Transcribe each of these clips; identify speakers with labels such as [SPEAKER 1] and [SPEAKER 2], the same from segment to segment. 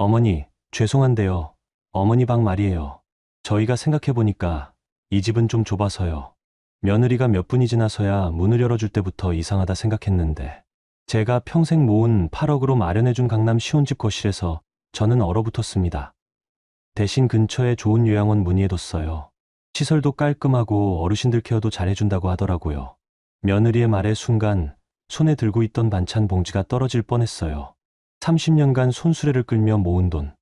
[SPEAKER 1] 어머니, 죄송한데요. 어머니 방 말이에요. 저희가 생각해보니까 이 집은 좀 좁아서요. 며느리가 몇 분이 지나서야 문을 열어줄 때부터 이상하다 생각했는데 제가 평생 모은 8억으로 마련해준 강남 시온집 거실에서 저는 얼어붙었습니다. 대신 근처에 좋은 요양원 문의해뒀어요. 시설도 깔끔하고 어르신들 케어도 잘해준다고 하더라고요. 며느리의 말에 순간 손에 들고 있던 반찬 봉지가 떨어질 뻔했어요. 30년간 손수레를 끌며 모은 돈.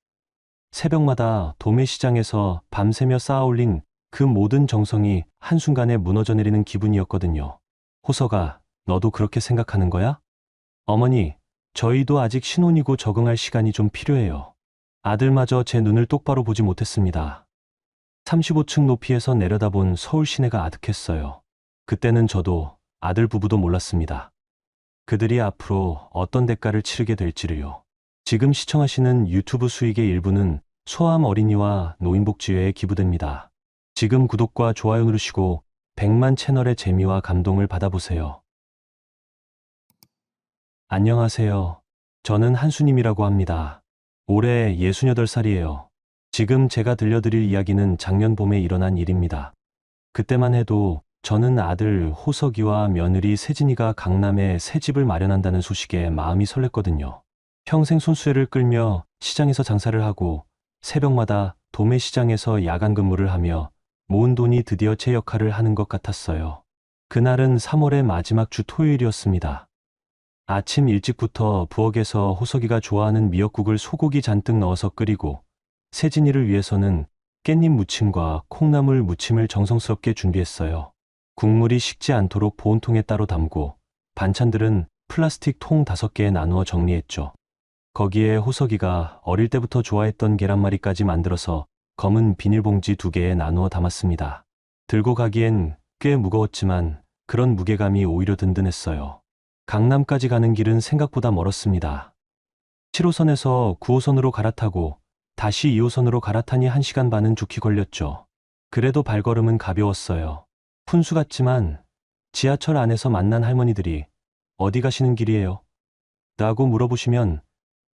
[SPEAKER 1] 새벽마다 도매시장에서 밤새며 쌓아올린 그 모든 정성이 한순간에 무너져 내리는 기분이었거든요. 호서가, 너도 그렇게 생각하는 거야? 어머니, 저희도 아직 신혼이고 적응할 시간이 좀 필요해요. 아들마저 제 눈을 똑바로 보지 못했습니다. 35층 높이에서 내려다본 서울 시내가 아득했어요. 그때는 저도 아들 부부도 몰랐습니다. 그들이 앞으로 어떤 대가를 치르게 될지를요. 지금 시청하시는 유튜브 수익의 일부는 소아암 어린이와 노인복지회에 기부됩니다. 지금 구독과 좋아요 누르시고 100만 채널의 재미와 감동을 받아보세요. 안녕하세요. 저는 한수님이라고 합니다. 올해 68살이에요. 지금 제가 들려드릴 이야기는 작년 봄에 일어난 일입니다. 그때만 해도 저는 아들 호석이와 며느리 세진이가 강남에 새 집을 마련한다는 소식에 마음이 설렜거든요. 평생 손수레를 끌며 시장에서 장사를 하고 새벽마다 도매시장에서 야간 근무를 하며 모은 돈이 드디어 제 역할을 하는 것 같았어요. 그날은 3월의 마지막 주 토요일이었습니다. 아침 일찍부터 부엌에서 호석이가 좋아하는 미역국을 소고기 잔뜩 넣어서 끓이고 세진이를 위해서는 깻잎 무침과 콩나물 무침을 정성스럽게 준비했어요. 국물이 식지 않도록 보온통에 따로 담고 반찬들은 플라스틱 통 5개에 나누어 정리했죠. 거기에 호석이가 어릴 때부터 좋아했던 계란말이까지 만들어서 검은 비닐봉지 2개에 나누어 담았습니다. 들고 가기엔 꽤 무거웠지만 그런 무게감이 오히려 든든했어요. 강남까지 가는 길은 생각보다 멀었습니다. 7호선에서 9호선으로 갈아타고 다시 2호선으로 갈아타니 1시간 반은 좋게 걸렸죠. 그래도 발걸음은 가벼웠어요. 푼수 같지만 지하철 안에서 만난 할머니들이 어디 가시는 길이에요? 라고 물어보시면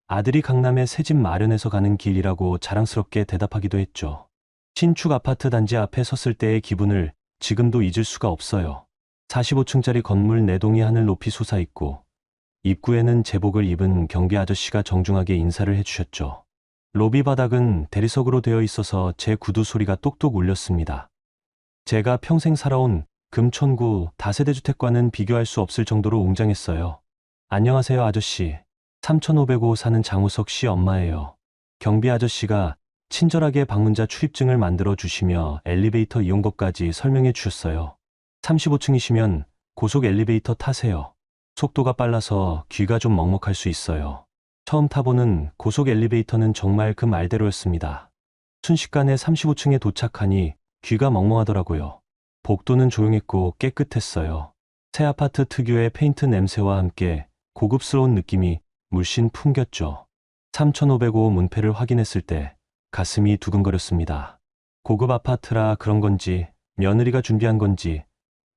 [SPEAKER 1] 아들이 강남에 새 집 마련해서 가는 길이라고 자랑스럽게 대답하기도 했죠. 신축 아파트 단지 앞에 섰을 때의 기분을 지금도 잊을 수가 없어요. 45층짜리 건물 4동이 하늘 높이 솟아있고 입구에는 제복을 입은 경비 아저씨가 정중하게 인사를 해주셨죠. 로비 바닥은 대리석으로 되어 있어서 제 구두 소리가 똑똑 울렸습니다. 제가 평생 살아온 금천구 다세대 주택과는 비교할 수 없을 정도로 웅장했어요. 안녕하세요 아저씨. 3505 사는 장우석 씨 엄마예요. 경비 아저씨가 친절하게 방문자 출입증을 만들어 주시며 엘리베이터 이용법까지 설명해 주셨어요. 35층이시면 고속 엘리베이터 타세요. 속도가 빨라서 귀가 좀 먹먹할 수 있어요. 처음 타보는 고속 엘리베이터는 정말 그 말대로였습니다. 순식간에 35층에 도착하니 귀가 멍멍하더라고요. 복도는 조용했고 깨끗했어요. 새 아파트 특유의 페인트 냄새와 함께 고급스러운 느낌이 물씬 풍겼죠. 3505 문패를 확인했을 때 가슴이 두근거렸습니다. 고급 아파트라 그런 건지 며느리가 준비한 건지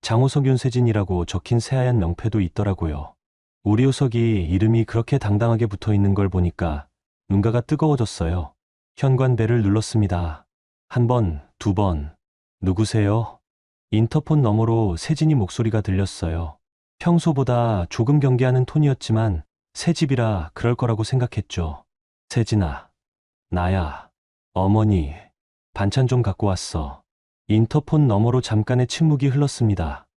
[SPEAKER 1] 장호석 윤세진이라고 적힌 새하얀 명패도 있더라고요. 우리 호석이 이름이 그렇게 당당하게 붙어있는 걸 보니까 눈가가 뜨거워졌어요. 현관벨을 눌렀습니다. 1번, 2번. 누구세요? 인터폰 너머로 세진이 목소리가 들렸어요. 평소보다 조금 경계하는 톤이었지만 새 집이라 그럴 거라고 생각했죠. 세진아, 나야. 어머니, 반찬 좀 갖고 왔어. 인터폰 너머로 잠깐의 침묵이 흘렀습니다.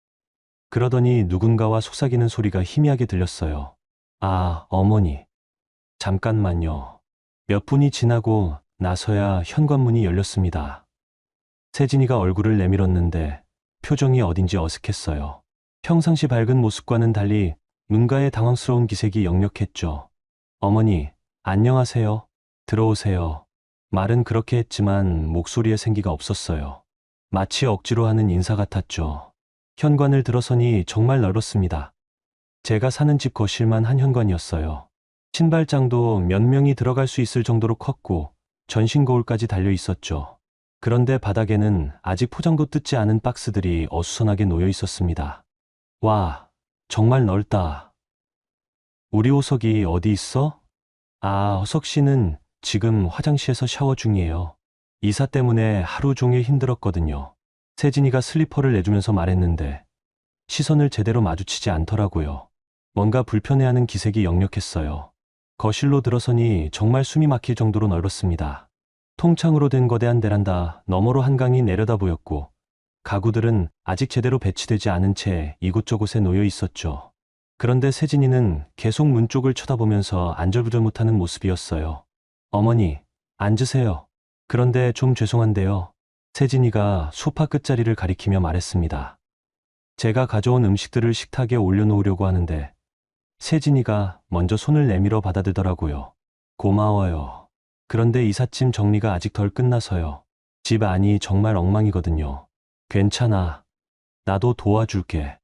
[SPEAKER 1] 그러더니 누군가와 속삭이는 소리가 희미하게 들렸어요. 아, 어머니. 잠깐만요. 몇 분이 지나고 나서야 현관문이 열렸습니다. 세진이가 얼굴을 내밀었는데 표정이 어딘지 어색했어요. 평상시 밝은 모습과는 달리 눈가에 당황스러운 기색이 역력했죠. 어머니, 안녕하세요. 들어오세요. 말은 그렇게 했지만 목소리에 생기가 없었어요. 마치 억지로 하는 인사 같았죠. 현관을 들어서니 정말 넓었습니다. 제가 사는 집 거실만 한 현관이었어요. 신발장도 몇 명이 들어갈 수 있을 정도로 컸고 전신 거울까지 달려 있었죠. 그런데 바닥에는 아직 포장도 뜯지 않은 박스들이 어수선하게 놓여 있었습니다. 와, 정말 넓다. 우리 호석이 어디 있어? 아, 호석 씨는 지금 화장실에서 샤워 중이에요. 이사 때문에 하루 종일 힘들었거든요. 세진이가 슬리퍼를 내주면서 말했는데 시선을 제대로 마주치지 않더라고요. 뭔가 불편해하는 기색이 역력했어요. 거실로 들어서니 정말 숨이 막힐 정도로 넓었습니다. 통창으로 된 거대한 베란다 너머로 한강이 내려다 보였고 가구들은 아직 제대로 배치되지 않은 채 이곳저곳에 놓여 있었죠. 그런데 세진이는 계속 문 쪽을 쳐다보면서 안절부절 못하는 모습이었어요. 어머니, 앉으세요. 그런데 좀 죄송한데요. 세진이가 소파 끝자리를 가리키며 말했습니다. 제가 가져온 음식들을 식탁에 올려놓으려고 하는데 세진이가 먼저 손을 내밀어 받아들더라고요. 고마워요. 그런데 이삿짐 정리가 아직 덜 끝나서요. 집 안이 정말 엉망이거든요. 괜찮아. 나도 도와줄게.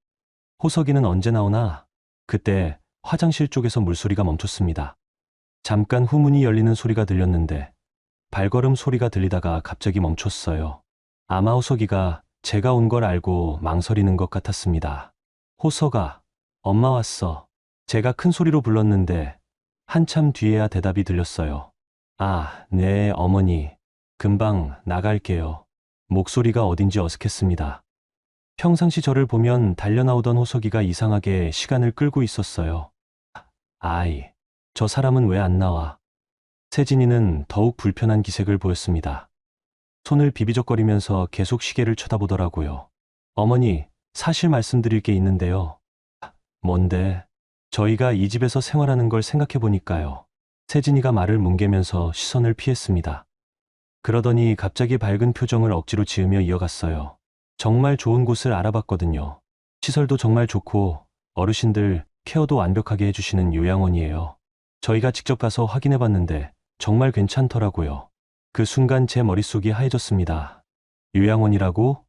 [SPEAKER 1] 호석이는 언제 나오나? 그때 화장실 쪽에서 물소리가 멈췄습니다. 잠깐 후문이 열리는 소리가 들렸는데 발걸음 소리가 들리다가 갑자기 멈췄어요. 아마 호석이가 제가 온 걸 알고 망설이는 것 같았습니다. 호석아, 엄마 왔어. 제가 큰 소리로 불렀는데 한참 뒤에야 대답이 들렸어요. 아, 네, 어머니. 금방 나갈게요. 목소리가 어딘지 어색했습니다. 평상시 저를 보면 달려나오던 호석이가 이상하게 시간을 끌고 있었어요. 아이, 저 사람은 왜 안 나와? 세진이는 더욱 불편한 기색을 보였습니다. 손을 비비적거리면서 계속 시계를 쳐다보더라고요. 어머니, 사실 말씀드릴 게 있는데요. 뭔데? 저희가 이 집에서 생활하는 걸 생각해 보니까요. 세진이가 말을 뭉개면서 시선을 피했습니다. 그러더니 갑자기 밝은 표정을 억지로 지으며 이어갔어요. 정말 좋은 곳을 알아봤거든요. 시설도 정말 좋고 어르신들 케어도 완벽하게 해주시는 요양원이에요. 저희가 직접 가서 확인해 봤는데 정말 괜찮더라고요. 그 순간 제 머릿속이 하얘졌습니다. 요양원이라고?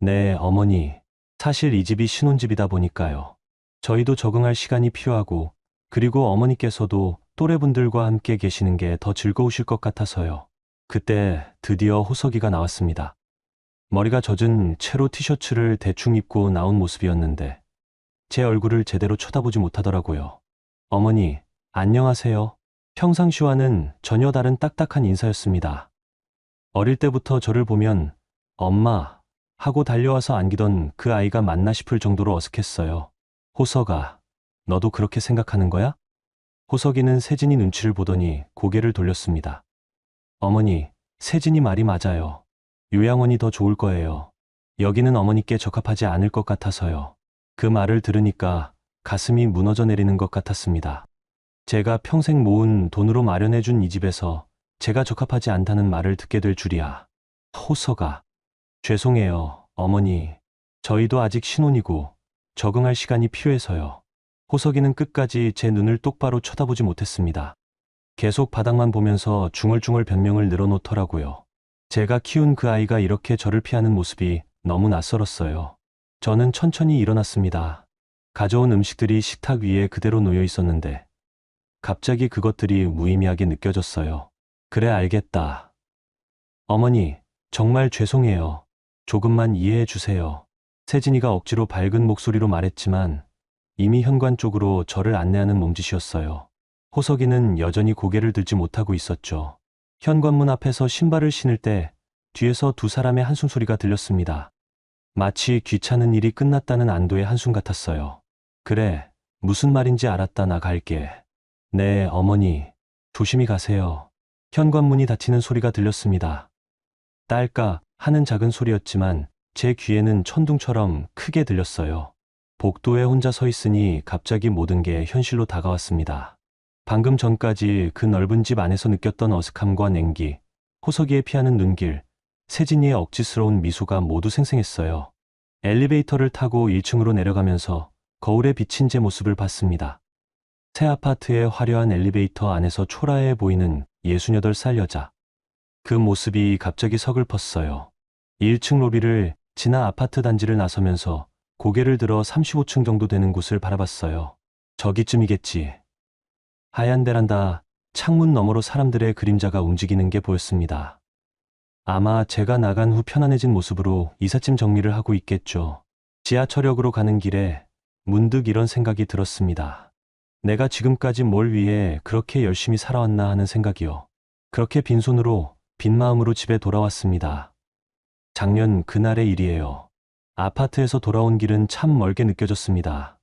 [SPEAKER 1] 네, 어머니. 사실 이 집이 신혼집이다 보니까요. 저희도 적응할 시간이 필요하고 그리고 어머니께서도 또래분들과 함께 계시는 게 더 즐거우실 것 같아서요. 그때 드디어 호석이가 나왔습니다. 머리가 젖은 채로 티셔츠를 대충 입고 나온 모습이었는데 제 얼굴을 제대로 쳐다보지 못하더라고요. 어머니, 안녕하세요. 평상시와는 전혀 다른 딱딱한 인사였습니다. 어릴 때부터 저를 보면 엄마 하고 달려와서 안기던 그 아이가 맞나 싶을 정도로 어색했어요. 호석아, 너도 그렇게 생각하는 거야? 호석이는 세진이 눈치를 보더니 고개를 돌렸습니다. 어머니, 세진이 말이 맞아요. 요양원이 더 좋을 거예요. 여기는 어머니께 적합하지 않을 것 같아서요. 그 말을 들으니까 가슴이 무너져 내리는 것 같았습니다. 제가 평생 모은 돈으로 마련해준 이 집에서 제가 적합하지 않다는 말을 듣게 될 줄이야. 호석아, 죄송해요, 어머니. 저희도 아직 신혼이고 적응할 시간이 필요해서요. 호석이는 끝까지 제 눈을 똑바로 쳐다보지 못했습니다. 계속 바닥만 보면서 중얼중얼 변명을 늘어놓더라고요. 제가 키운 그 아이가 이렇게 저를 피하는 모습이 너무 낯설었어요. 저는 천천히 일어났습니다. 가져온 음식들이 식탁 위에 그대로 놓여 있었는데 갑자기 그것들이 무의미하게 느껴졌어요. 그래, 알겠다. 어머니, 정말 죄송해요. 조금만 이해해 주세요. 세진이가 억지로 밝은 목소리로 말했지만 이미 현관 쪽으로 저를 안내하는 몸짓이었어요. 호석이는 여전히 고개를 들지 못하고 있었죠. 현관문 앞에서 신발을 신을 때 뒤에서 두 사람의 한숨소리가 들렸습니다. 마치 귀찮은 일이 끝났다는 안도의 한숨 같았어요. 그래, 무슨 말인지 알았다. 나 갈게. 네, 어머니. 조심히 가세요. 현관문이 닫히는 소리가 들렸습니다. 딸까 하는 작은 소리였지만 제 귀에는 천둥처럼 크게 들렸어요. 복도에 혼자 서 있으니 갑자기 모든 게 현실로 다가왔습니다. 방금 전까지 그 넓은 집 안에서 느꼈던 어색함과 냉기, 호석이의 피하는 눈길, 세진이의 억지스러운 미소가 모두 생생했어요. 엘리베이터를 타고 1층으로 내려가면서 거울에 비친 제 모습을 봤습니다. 새 아파트의 화려한 엘리베이터 안에서 초라해 보이는 68살 여자. 그 모습이 갑자기 서글펐어요. 1층 로비를 지나 아파트 단지를 나서면서 고개를 들어 35층 정도 되는 곳을 바라봤어요. 저기쯤이겠지. 하얀 베란다, 창문 너머로 사람들의 그림자가 움직이는 게 보였습니다. 아마 제가 나간 후 편안해진 모습으로 이삿짐 정리를 하고 있겠죠. 지하철역으로 가는 길에 문득 이런 생각이 들었습니다. 내가 지금까지 뭘 위해 그렇게 열심히 살아왔나 하는 생각이요. 그렇게 빈손으로, 빈 마음으로 집에 돌아왔습니다. 작년 그날의 일이에요. 아파트에서 돌아온 길은 참 멀게 느껴졌습니다.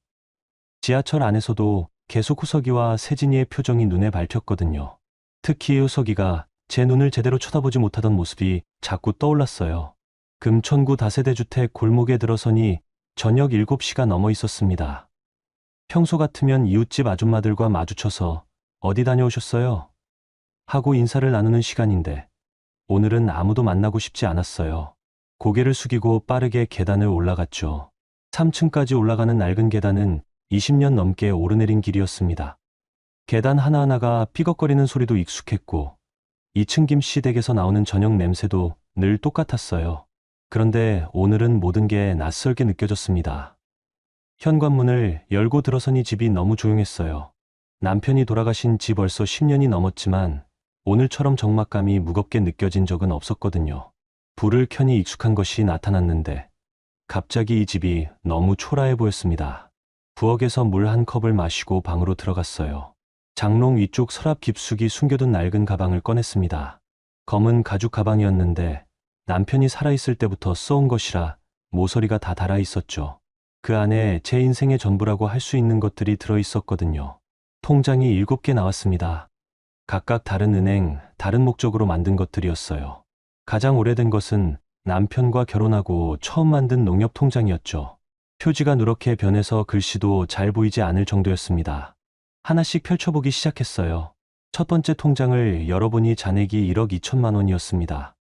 [SPEAKER 1] 지하철 안에서도 계속 후석이와 세진이의 표정이 눈에 밟혔거든요. 특히 후석이가 제 눈을 제대로 쳐다보지 못하던 모습이 자꾸 떠올랐어요. 금천구 다세대주택 골목에 들어서니 저녁 7시가 넘어 있었습니다. 평소 같으면 이웃집 아줌마들과 마주쳐서 어디 다녀오셨어요? 하고 인사를 나누는 시간인데 오늘은 아무도 만나고 싶지 않았어요. 고개를 숙이고 빠르게 계단을 올라갔죠. 3층까지 올라가는 낡은 계단은 20년 넘게 오르내린 길이었습니다. 계단 하나하나가 삐걱거리는 소리도 익숙했고 2층 김씨댁에서 나오는 저녁 냄새도 늘 똑같았어요. 그런데 오늘은 모든 게 낯설게 느껴졌습니다. 현관문을 열고 들어서니 집이 너무 조용했어요. 남편이 돌아가신 지 벌써 10년이 넘었지만 오늘처럼 적막감이 무겁게 느껴진 적은 없었거든요. 불을 켜니 익숙한 것이 나타났는데 갑자기 이 집이 너무 초라해 보였습니다. 부엌에서 물 한 컵을 마시고 방으로 들어갔어요. 장롱 위쪽 서랍 깊숙이 숨겨둔 낡은 가방을 꺼냈습니다. 검은 가죽 가방이었는데 남편이 살아있을 때부터 써온 것이라 모서리가 다 달아 있었죠. 그 안에 제 인생의 전부라고 할 수 있는 것들이 들어있었거든요. 통장이 7개 나왔습니다. 각각 다른 은행, 다른 목적으로 만든 것들이었어요. 가장 오래된 것은 남편과 결혼하고 처음 만든 농협 통장이었죠. 표지가 누렇게 변해서 글씨도 잘 보이지 않을 정도였습니다. 하나씩 펼쳐보기 시작했어요. 첫 번째 통장을 열어보니 잔액이 1억 2천만 원이었습니다.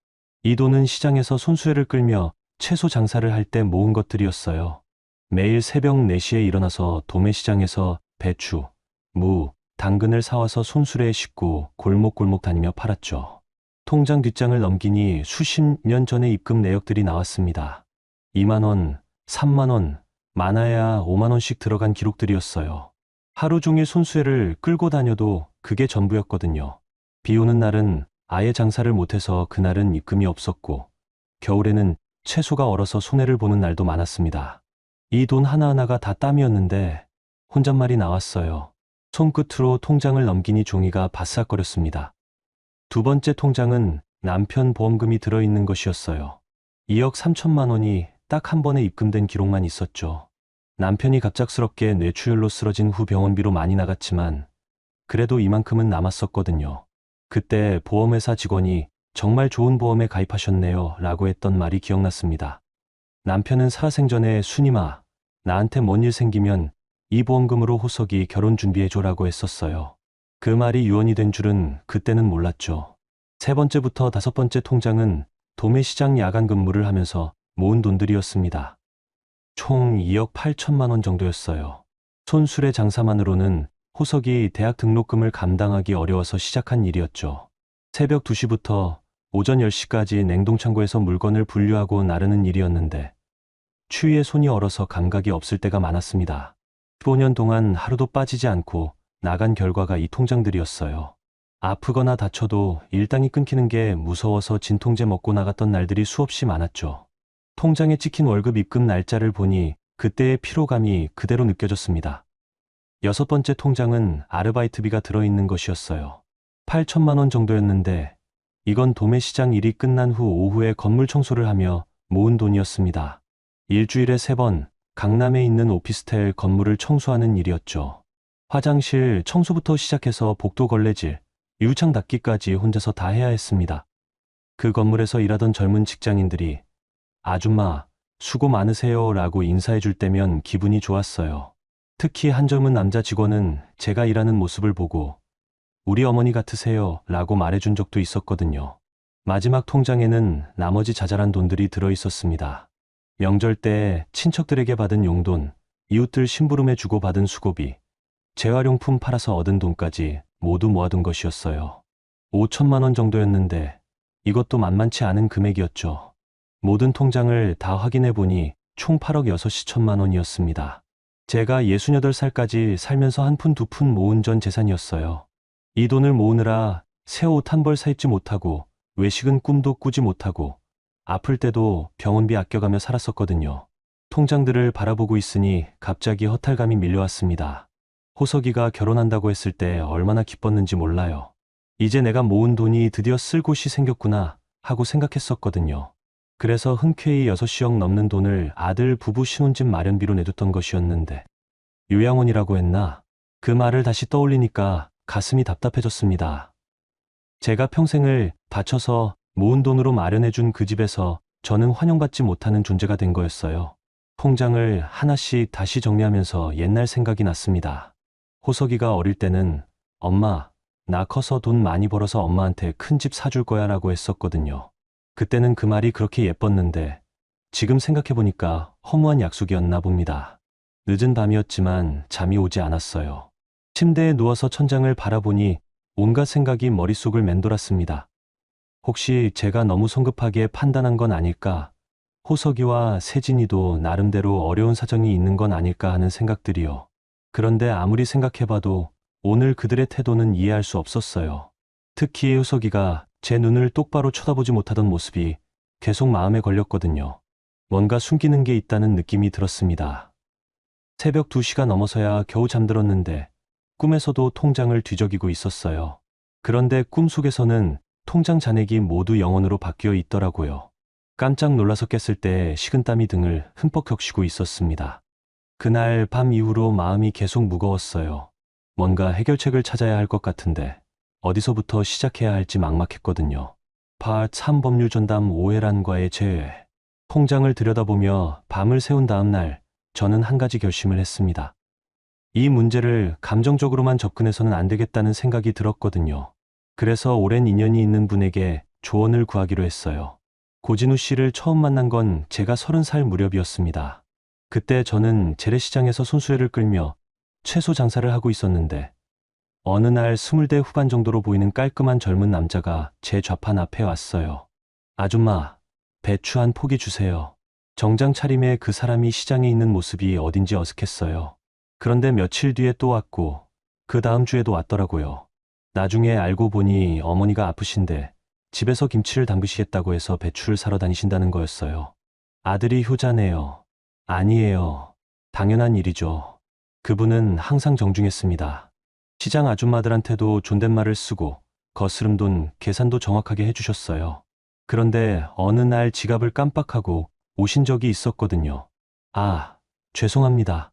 [SPEAKER 1] 이 돈은 시장에서 손수레를 끌며 채소 장사를 할 때 모은 것들이었어요. 매일 새벽 4시에 일어나서 도매시장에서 배추, 무, 당근을 사와서 손수레에 싣고 골목골목 다니며 팔았죠. 통장 뒷장을 넘기니 수십 년 전의 입금 내역들이 나왔습니다. 2만 원, 3만 원, 많아야 5만 원씩 들어간 기록들이었어요. 하루 종일 손수레를 끌고 다녀도 그게 전부였거든요. 비 오는 날은 아예 장사를 못해서 그날은 입금이 없었고 겨울에는 채소가 얼어서 손해를 보는 날도 많았습니다. 이 돈 하나하나가 다 땀이었는데 혼잣말이 나왔어요. 손끝으로 통장을 넘기니 종이가 바싹거렸습니다. 두 번째 통장은 남편 보험금이 들어있는 것이었어요. 2억 3천만 원이 딱 한 번에 입금된 기록만 있었죠. 남편이 갑작스럽게 뇌출혈로 쓰러진 후 병원비로 많이 나갔지만 그래도 이만큼은 남았었거든요. 그때 보험회사 직원이 정말 좋은 보험에 가입하셨네요 라고 했던 말이 기억났습니다. 남편은 살아생전에 순임아, 나한테 뭔 일 생기면 이 보험금으로 호석이 결혼 준비해줘라고 했었어요. 그 말이 유언이 된 줄은 그때는 몰랐죠. 세 번째부터 다섯 번째 통장은 도매시장 야간 근무를 하면서 모은 돈들이었습니다. 총 2억 8천만 원 정도였어요. 손수레 장사만으로는 호석이 대학 등록금을 감당하기 어려워서 시작한 일이었죠. 새벽 2시부터 오전 10시까지 냉동창고에서 물건을 분류하고 나르는 일이었는데 추위에 손이 얼어서 감각이 없을 때가 많았습니다. 15년 동안 하루도 빠지지 않고 나간 결과가 이 통장들이었어요. 아프거나 다쳐도 일당이 끊기는 게 무서워서 진통제 먹고 나갔던 날들이 수없이 많았죠. 통장에 찍힌 월급 입금 날짜를 보니 그때의 피로감이 그대로 느껴졌습니다. 여섯 번째 통장은 아르바이트비가 들어있는 것이었어요. 8천만 원 정도였는데 이건 도매시장 일이 끝난 후 오후에 건물 청소를 하며 모은 돈이었습니다. 일주일에 3번 강남에 있는 오피스텔 건물을 청소하는 일이었죠. 화장실 청소부터 시작해서 복도 걸레질, 유창 닦기까지 혼자서 다 해야 했습니다. 그 건물에서 일하던 젊은 직장인들이 아줌마, 수고 많으세요 라고 인사해 줄 때면 기분이 좋았어요. 특히 한 젊은 남자 직원은 제가 일하는 모습을 보고 우리 어머니 같으세요 라고 말해준 적도 있었거든요. 마지막 통장에는 나머지 자잘한 돈들이 들어있었습니다. 명절 때 친척들에게 받은 용돈, 이웃들 심부름에 주고 받은 수고비, 재활용품 팔아서 얻은 돈까지 모두 모아둔 것이었어요. 5천만 원 정도였는데 이것도 만만치 않은 금액이었죠. 모든 통장을 다 확인해 보니 총 8억 6천만 원이었습니다. 제가 68살까지 살면서 한 푼 두 푼 모은 전 재산이었어요. 이 돈을 모으느라 새 옷 한 벌 사입지 못하고 외식은 꿈도 꾸지 못하고 아플 때도 병원비 아껴가며 살았었거든요. 통장들을 바라보고 있으니 갑자기 허탈감이 밀려왔습니다. 호석이가 결혼한다고 했을 때 얼마나 기뻤는지 몰라요. 이제 내가 모은 돈이 드디어 쓸 곳이 생겼구나 하고 생각했었거든요. 그래서 흔쾌히 6억 넘는 돈을 아들 부부 신혼집 마련비로 내줬던 것이었는데 요양원이라고 했나? 그 말을 다시 떠올리니까 가슴이 답답해졌습니다. 제가 평생을 바쳐서 모은 돈으로 마련해준 그 집에서 저는 환영받지 못하는 존재가 된 거였어요. 통장을 하나씩 다시 정리하면서 옛날 생각이 났습니다. 호석이가 어릴 때는 엄마, 나 커서 돈 많이 벌어서 엄마한테 큰 집 사줄 거야 라고 했었거든요. 그때는 그 말이 그렇게 예뻤는데 지금 생각해보니까 허무한 약속이었나 봅니다. 늦은 밤이었지만 잠이 오지 않았어요. 침대에 누워서 천장을 바라보니 온갖 생각이 머릿속을 맴돌았습니다. 혹시 제가 너무 성급하게 판단한 건 아닐까? 호석이와 세진이도 나름대로 어려운 사정이 있는 건 아닐까 하는 생각들이요. 그런데 아무리 생각해봐도 오늘 그들의 태도는 이해할 수 없었어요. 특히 호석이가 제 눈을 똑바로 쳐다보지 못하던 모습이 계속 마음에 걸렸거든요. 뭔가 숨기는 게 있다는 느낌이 들었습니다. 새벽 2시가 넘어서야 겨우 잠들었는데 꿈에서도 통장을 뒤적이고 있었어요. 그런데 꿈속에서는 통장 잔액이 모두 0원으로 바뀌어 있더라고요. 깜짝 놀라서 깼을 때 식은땀이 등을 흠뻑 적시고 있었습니다. 그날 밤 이후로 마음이 계속 무거웠어요. 뭔가 해결책을 찾아야 할 것 같은데 어디서부터 시작해야 할지 막막했거든요. 파트 3 법률전담 오해란과의 재회. 통장을 들여다보며 밤을 새운 다음 날 저는 한 가지 결심을 했습니다. 이 문제를 감정적으로만 접근해서는 안 되겠다는 생각이 들었거든요. 그래서 오랜 인연이 있는 분에게 조언을 구하기로 했어요. 고진우 씨를 처음 만난 건 제가 30살 무렵이었습니다. 그때 저는 재래시장에서 손수레를 끌며 채소 장사를 하고 있었는데 어느 날 20대 후반 정도로 보이는 깔끔한 젊은 남자가 제 좌판 앞에 왔어요. 아줌마, 배추 한 포기 주세요. 정장 차림의 그 사람이 시장에 있는 모습이 어딘지 어색했어요. 그런데 며칠 뒤에 또 왔고 그 다음 주에도 왔더라고요. 나중에 알고 보니 어머니가 아프신데 집에서 김치를 담그시겠다고 해서 배추를 사러 다니신다는 거였어요. 아들이 효자네요. 아니에요. 당연한 일이죠. 그분은 항상 정중했습니다. 시장 아줌마들한테도 존댓말을 쓰고 거스름 돈 계산도 정확하게 해주셨어요. 그런데 어느 날 지갑을 깜빡하고 오신 적이 있었거든요. 아, 죄송합니다.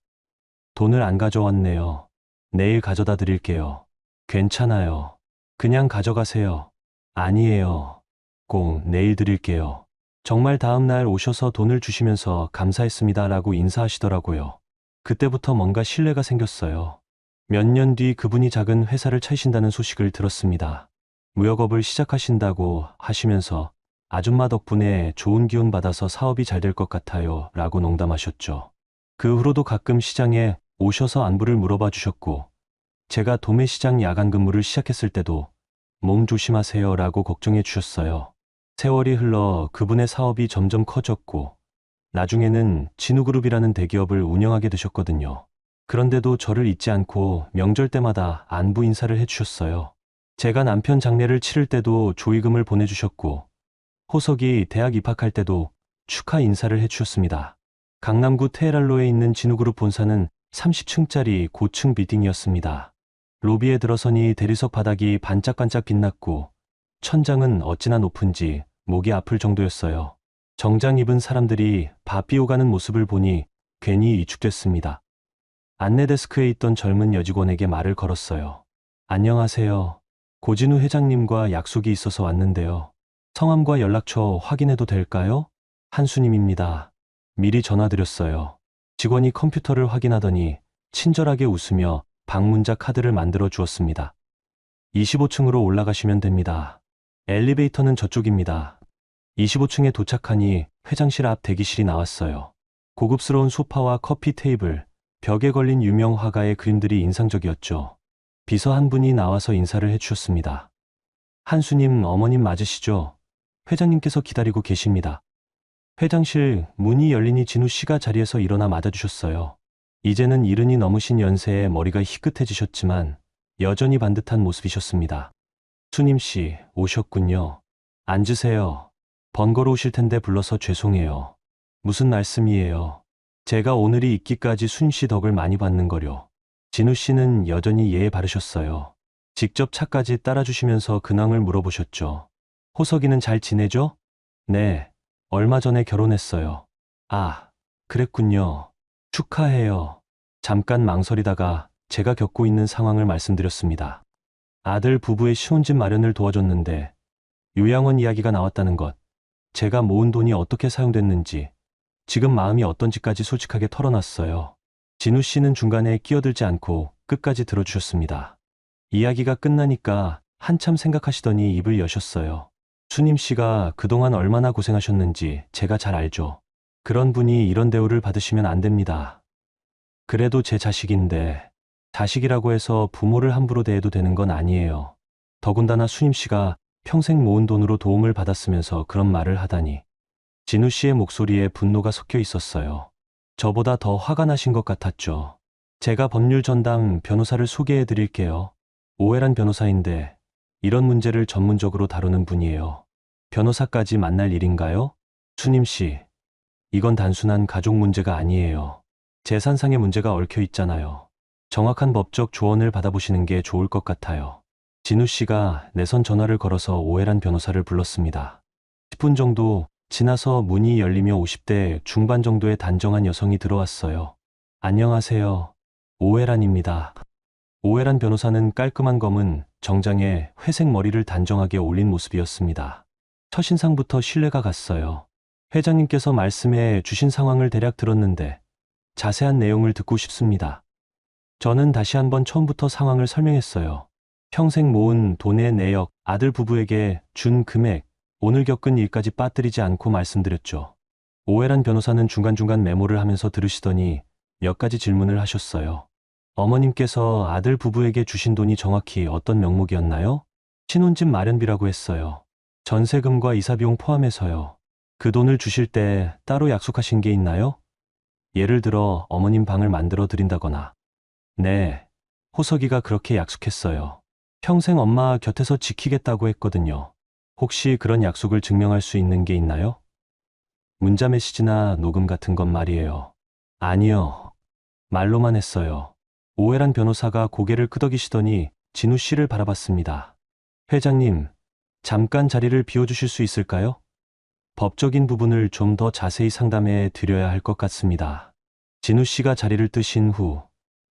[SPEAKER 1] 돈을 안 가져왔네요. 내일 가져다 드릴게요. 괜찮아요. 그냥 가져가세요. 아니에요. 꼭 내일 드릴게요. 정말 다음 날 오셔서 돈을 주시면서 감사했습니다라고 인사하시더라고요. 그때부터 뭔가 신뢰가 생겼어요. 몇 년 뒤 그분이 작은 회사를 차리신다는 소식을 들었습니다. 무역업을 시작하신다고 하시면서 아줌마 덕분에 좋은 기운 받아서 사업이 잘 될 것 같아요 라고 농담하셨죠. 그 후로도 가끔 시장에 오셔서 안부를 물어봐 주셨고 제가 도매시장 야간 근무를 시작했을 때도 몸 조심하세요 라고 걱정해 주셨어요. 세월이 흘러 그분의 사업이 점점 커졌고 나중에는 진우그룹이라는 대기업을 운영하게 되셨거든요. 그런데도 저를 잊지 않고 명절 때마다 안부 인사를 해주셨어요. 제가 남편 장례를 치를 때도 조의금을 보내주셨고 호석이 대학 입학할 때도 축하 인사를 해주셨습니다. 강남구 테헤랄로에 있는 진우그룹 본사는 30층짜리 고층 빌딩이었습니다. 로비에 들어서니 대리석 바닥이 반짝반짝 빛났고 천장은 어찌나 높은지 목이 아플 정도였어요. 정장 입은 사람들이 바삐오가는 모습을 보니 괜히 위축됐습니다. 안내 데스크에 있던 젊은 여직원에게 말을 걸었어요. 안녕하세요. 고진우 회장님과 약속이 있어서 왔는데요. 성함과 연락처 확인해도 될까요? 한수님입니다. 미리 전화드렸어요. 직원이 컴퓨터를 확인하더니 친절하게 웃으며 방문자 카드를 만들어 주었습니다. 25층으로 올라가시면 됩니다. 엘리베이터는 저쪽입니다. 25층에 도착하니 회장실 앞 대기실이 나왔어요. 고급스러운 소파와 커피 테이블, 벽에 걸린 유명 화가의 그림들이 인상적이었죠. 비서 한 분이 나와서 인사를 해주셨습니다. 한수님 어머님 맞으시죠? 회장님께서 기다리고 계십니다. 회장실 문이 열리니 진우 씨가 자리에서 일어나 맞아주셨어요. 이제는 이른이 넘으신 연세에 머리가 희끗해지셨지만 여전히 반듯한 모습이셨습니다. 수님 씨 오셨군요. 앉으세요. 번거로우실 텐데 불러서 죄송해요. 무슨 말씀이에요? 제가 오늘이 있기까지 순 씨 덕을 많이 받는 거려. 진우 씨는 여전히 예에 바르셨어요. 직접 차까지 따라주시면서 근황을 물어보셨죠. 호석이는 잘 지내죠? 네, 얼마 전에 결혼했어요. 아, 그랬군요. 축하해요. 잠깐 망설이다가 제가 겪고 있는 상황을 말씀드렸습니다. 아들 부부의 신혼집 마련을 도와줬는데 요양원 이야기가 나왔다는 것, 제가 모은 돈이 어떻게 사용됐는지, 지금 마음이 어떤지까지 솔직하게 털어놨어요. 진우 씨는 중간에 끼어들지 않고 끝까지 들어주셨습니다. 이야기가 끝나니까 한참 생각하시더니 입을 여셨어요. 수님 씨가 그동안 얼마나 고생하셨는지 제가 잘 알죠. 그런 분이 이런 대우를 받으시면 안 됩니다. 그래도 제 자식인데, 자식이라고 해서 부모를 함부로 대해도 되는 건 아니에요. 더군다나 수님 씨가 평생 모은 돈으로 도움을 받았으면서 그런 말을 하다니. 진우 씨의 목소리에 분노가 섞여 있었어요. 저보다 더 화가 나신 것 같았죠. 제가 법률 전담 변호사를 소개해 드릴게요. 오해란 변호사인데 이런 문제를 전문적으로 다루는 분이에요. 변호사까지 만날 일인가요? 수님 씨, 이건 단순한 가족 문제가 아니에요. 재산상의 문제가 얽혀 있잖아요. 정확한 법적 조언을 받아보시는 게 좋을 것 같아요. 진우 씨가 내선 전화를 걸어서 오해란 변호사를 불렀습니다. 10분 정도 지나서 문이 열리며 50대 중반 정도의 단정한 여성이 들어왔어요. 안녕하세요. 오해란입니다. 오해란 변호사는 깔끔한 검은 정장에 회색 머리를 단정하게 올린 모습이었습니다. 첫인상부터 신뢰가 갔어요. 회장님께서 말씀해 주신 상황을 대략 들었는데 자세한 내용을 듣고 싶습니다. 저는 다시 한번 처음부터 상황을 설명했어요. 평생 모은 돈의 내역, 아들 부부에게 준 금액, 오늘 겪은 일까지 빠뜨리지 않고 말씀드렸죠. 오해란 변호사는 중간중간 메모를 하면서 들으시더니 몇 가지 질문을 하셨어요. 어머님께서 아들 부부에게 주신 돈이 정확히 어떤 명목이었나요? 신혼집 마련비라고 했어요. 전세금과 이사비용 포함해서요. 그 돈을 주실 때 따로 약속하신 게 있나요? 예를 들어 어머님 방을 만들어 드린다거나. 네, 호석이가 그렇게 약속했어요. 평생 엄마 곁에서 지키겠다고 했거든요. 혹시 그런 약속을 증명할 수 있는 게 있나요? 문자 메시지나 녹음 같은 건 말이에요. 아니요. 말로만 했어요. 오해란 변호사가 고개를 끄덕이시더니 진우 씨를 바라봤습니다. 회장님, 잠깐 자리를 비워주실 수 있을까요? 법적인 부분을 좀 더 자세히 상담해 드려야 할 것 같습니다. 진우 씨가 자리를 뜨신 후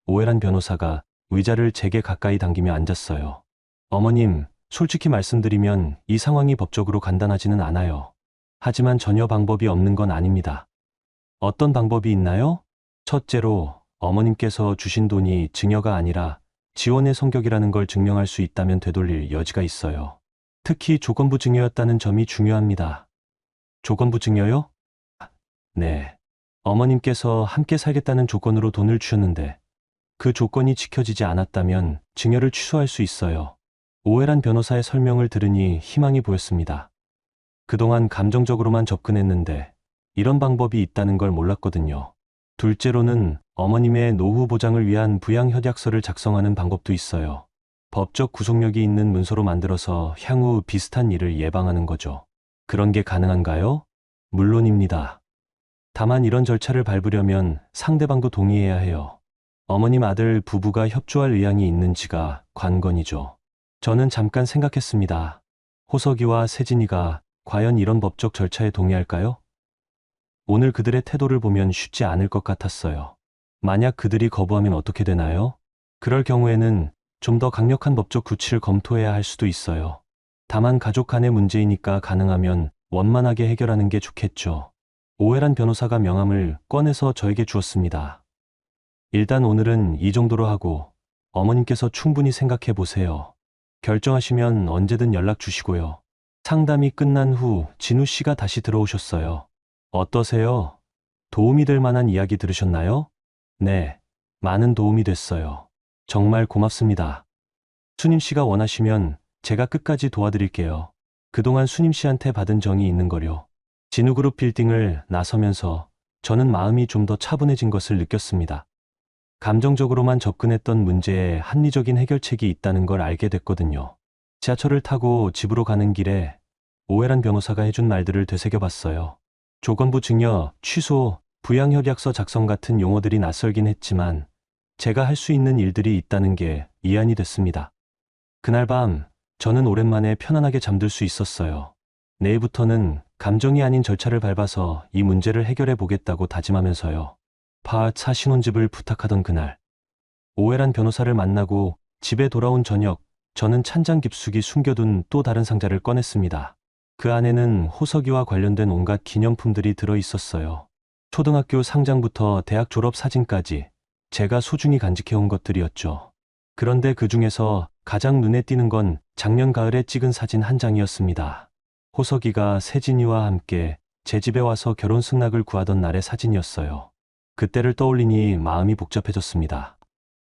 [SPEAKER 1] 오해란 변호사가 의자를 제게 가까이 당기며 앉았어요. 어머님, 솔직히 말씀드리면 이 상황이 법적으로 간단하지는 않아요. 하지만 전혀 방법이 없는 건 아닙니다. 어떤 방법이 있나요? 첫째로 어머님께서 주신 돈이 증여가 아니라 지원의 성격이라는 걸 증명할 수 있다면 되돌릴 여지가 있어요. 특히 조건부 증여였다는 점이 중요합니다. 조건부 증여요? 네. 어머님께서 함께 살겠다는 조건으로 돈을 주셨는데 그 조건이 지켜지지 않았다면 증여를 취소할 수 있어요. 오해란 변호사의 설명을 들으니 희망이 보였습니다. 그동안 감정적으로만 접근했는데 이런 방법이 있다는 걸 몰랐거든요. 둘째로는 어머님의 노후 보장을 위한 부양협약서를 작성하는 방법도 있어요. 법적 구속력이 있는 문서로 만들어서 향후 비슷한 일을 예방하는 거죠. 그런 게 가능한가요? 물론입니다. 다만 이런 절차를 밟으려면 상대방도 동의해야 해요. 어머님 아들 부부가 협조할 의향이 있는지가 관건이죠. 저는 잠깐 생각했습니다. 호석이와 세진이가 과연 이런 법적 절차에 동의할까요? 오늘 그들의 태도를 보면 쉽지 않을 것 같았어요. 만약 그들이 거부하면 어떻게 되나요? 그럴 경우에는 좀 더 강력한 법적 조치를 검토해야 할 수도 있어요. 다만 가족 간의 문제이니까 가능하면 원만하게 해결하는 게 좋겠죠. 오해란 변호사가 명함을 꺼내서 저에게 주었습니다. 일단 오늘은 이 정도로 하고 어머님께서 충분히 생각해 보세요. 결정하시면 언제든 연락 주시고요. 상담이 끝난 후 진우 씨가 다시 들어오셨어요. 어떠세요? 도움이 될 만한 이야기 들으셨나요? 네, 많은 도움이 됐어요. 정말 고맙습니다. 수님 씨가 원하시면 제가 끝까지 도와드릴게요. 그동안 수님 씨한테 받은 정이 있는 거요. 진우그룹 빌딩을 나서면서 저는 마음이 좀 더 차분해진 것을 느꼈습니다. 감정적으로만 접근했던 문제에 합리적인 해결책이 있다는 걸 알게 됐거든요. 지하철을 타고 집으로 가는 길에 오해란 변호사가 해준 말들을 되새겨봤어요. 조건부 증여, 취소, 부양협약서 작성 같은 용어들이 낯설긴 했지만 제가 할 수 있는 일들이 있다는 게 이해안이 됐습니다. 그날 밤, 저는 오랜만에 편안하게 잠들 수 있었어요. 내일부터는 감정이 아닌 절차를 밟아서 이 문제를 해결해 보겠다고 다짐하면서요. 파4 신혼집을 부탁하던 그날, 오해란 변호사를 만나고 집에 돌아온 저녁, 저는 찬장 깊숙이 숨겨둔 또 다른 상자를 꺼냈습니다. 그 안에는 호석이와 관련된 온갖 기념품들이 들어 있었어요. 초등학교 상장부터 대학 졸업 사진까지 제가 소중히 간직해온 것들이었죠. 그런데 그 중에서 가장 눈에 띄는 건 작년 가을에 찍은 사진 한 장이었습니다. 호석이가 세진이와 함께 제 집에 와서 결혼 승낙을 구하던 날의 사진이었어요. 그때를 떠올리니 마음이 복잡해졌습니다.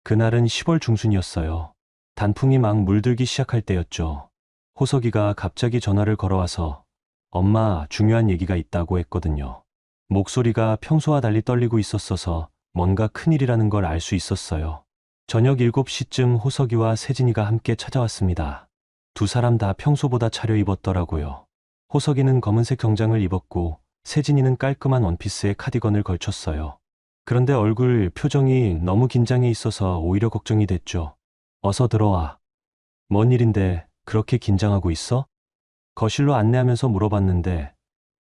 [SPEAKER 1] 그날은 10월 중순이었어요. 단풍이 막 물들기 시작할 때였죠. 호석이가 갑자기 전화를 걸어와서 엄마, 중요한 얘기가 있다고 했거든요. 목소리가 평소와 달리 떨리고 있었어서 뭔가 큰일이라는 걸 알 수 있었어요. 저녁 7시쯤 호석이와 세진이가 함께 찾아왔습니다. 두 사람 다 평소보다 차려입었더라고요. 호석이는 검은색 정장을 입었고 세진이는 깔끔한 원피스에 카디건을 걸쳤어요. 그런데 얼굴 표정이 너무 긴장해 있어서 오히려 걱정이 됐죠. 어서 들어와. 뭔 일인데 그렇게 긴장하고 있어? 거실로 안내하면서 물어봤는데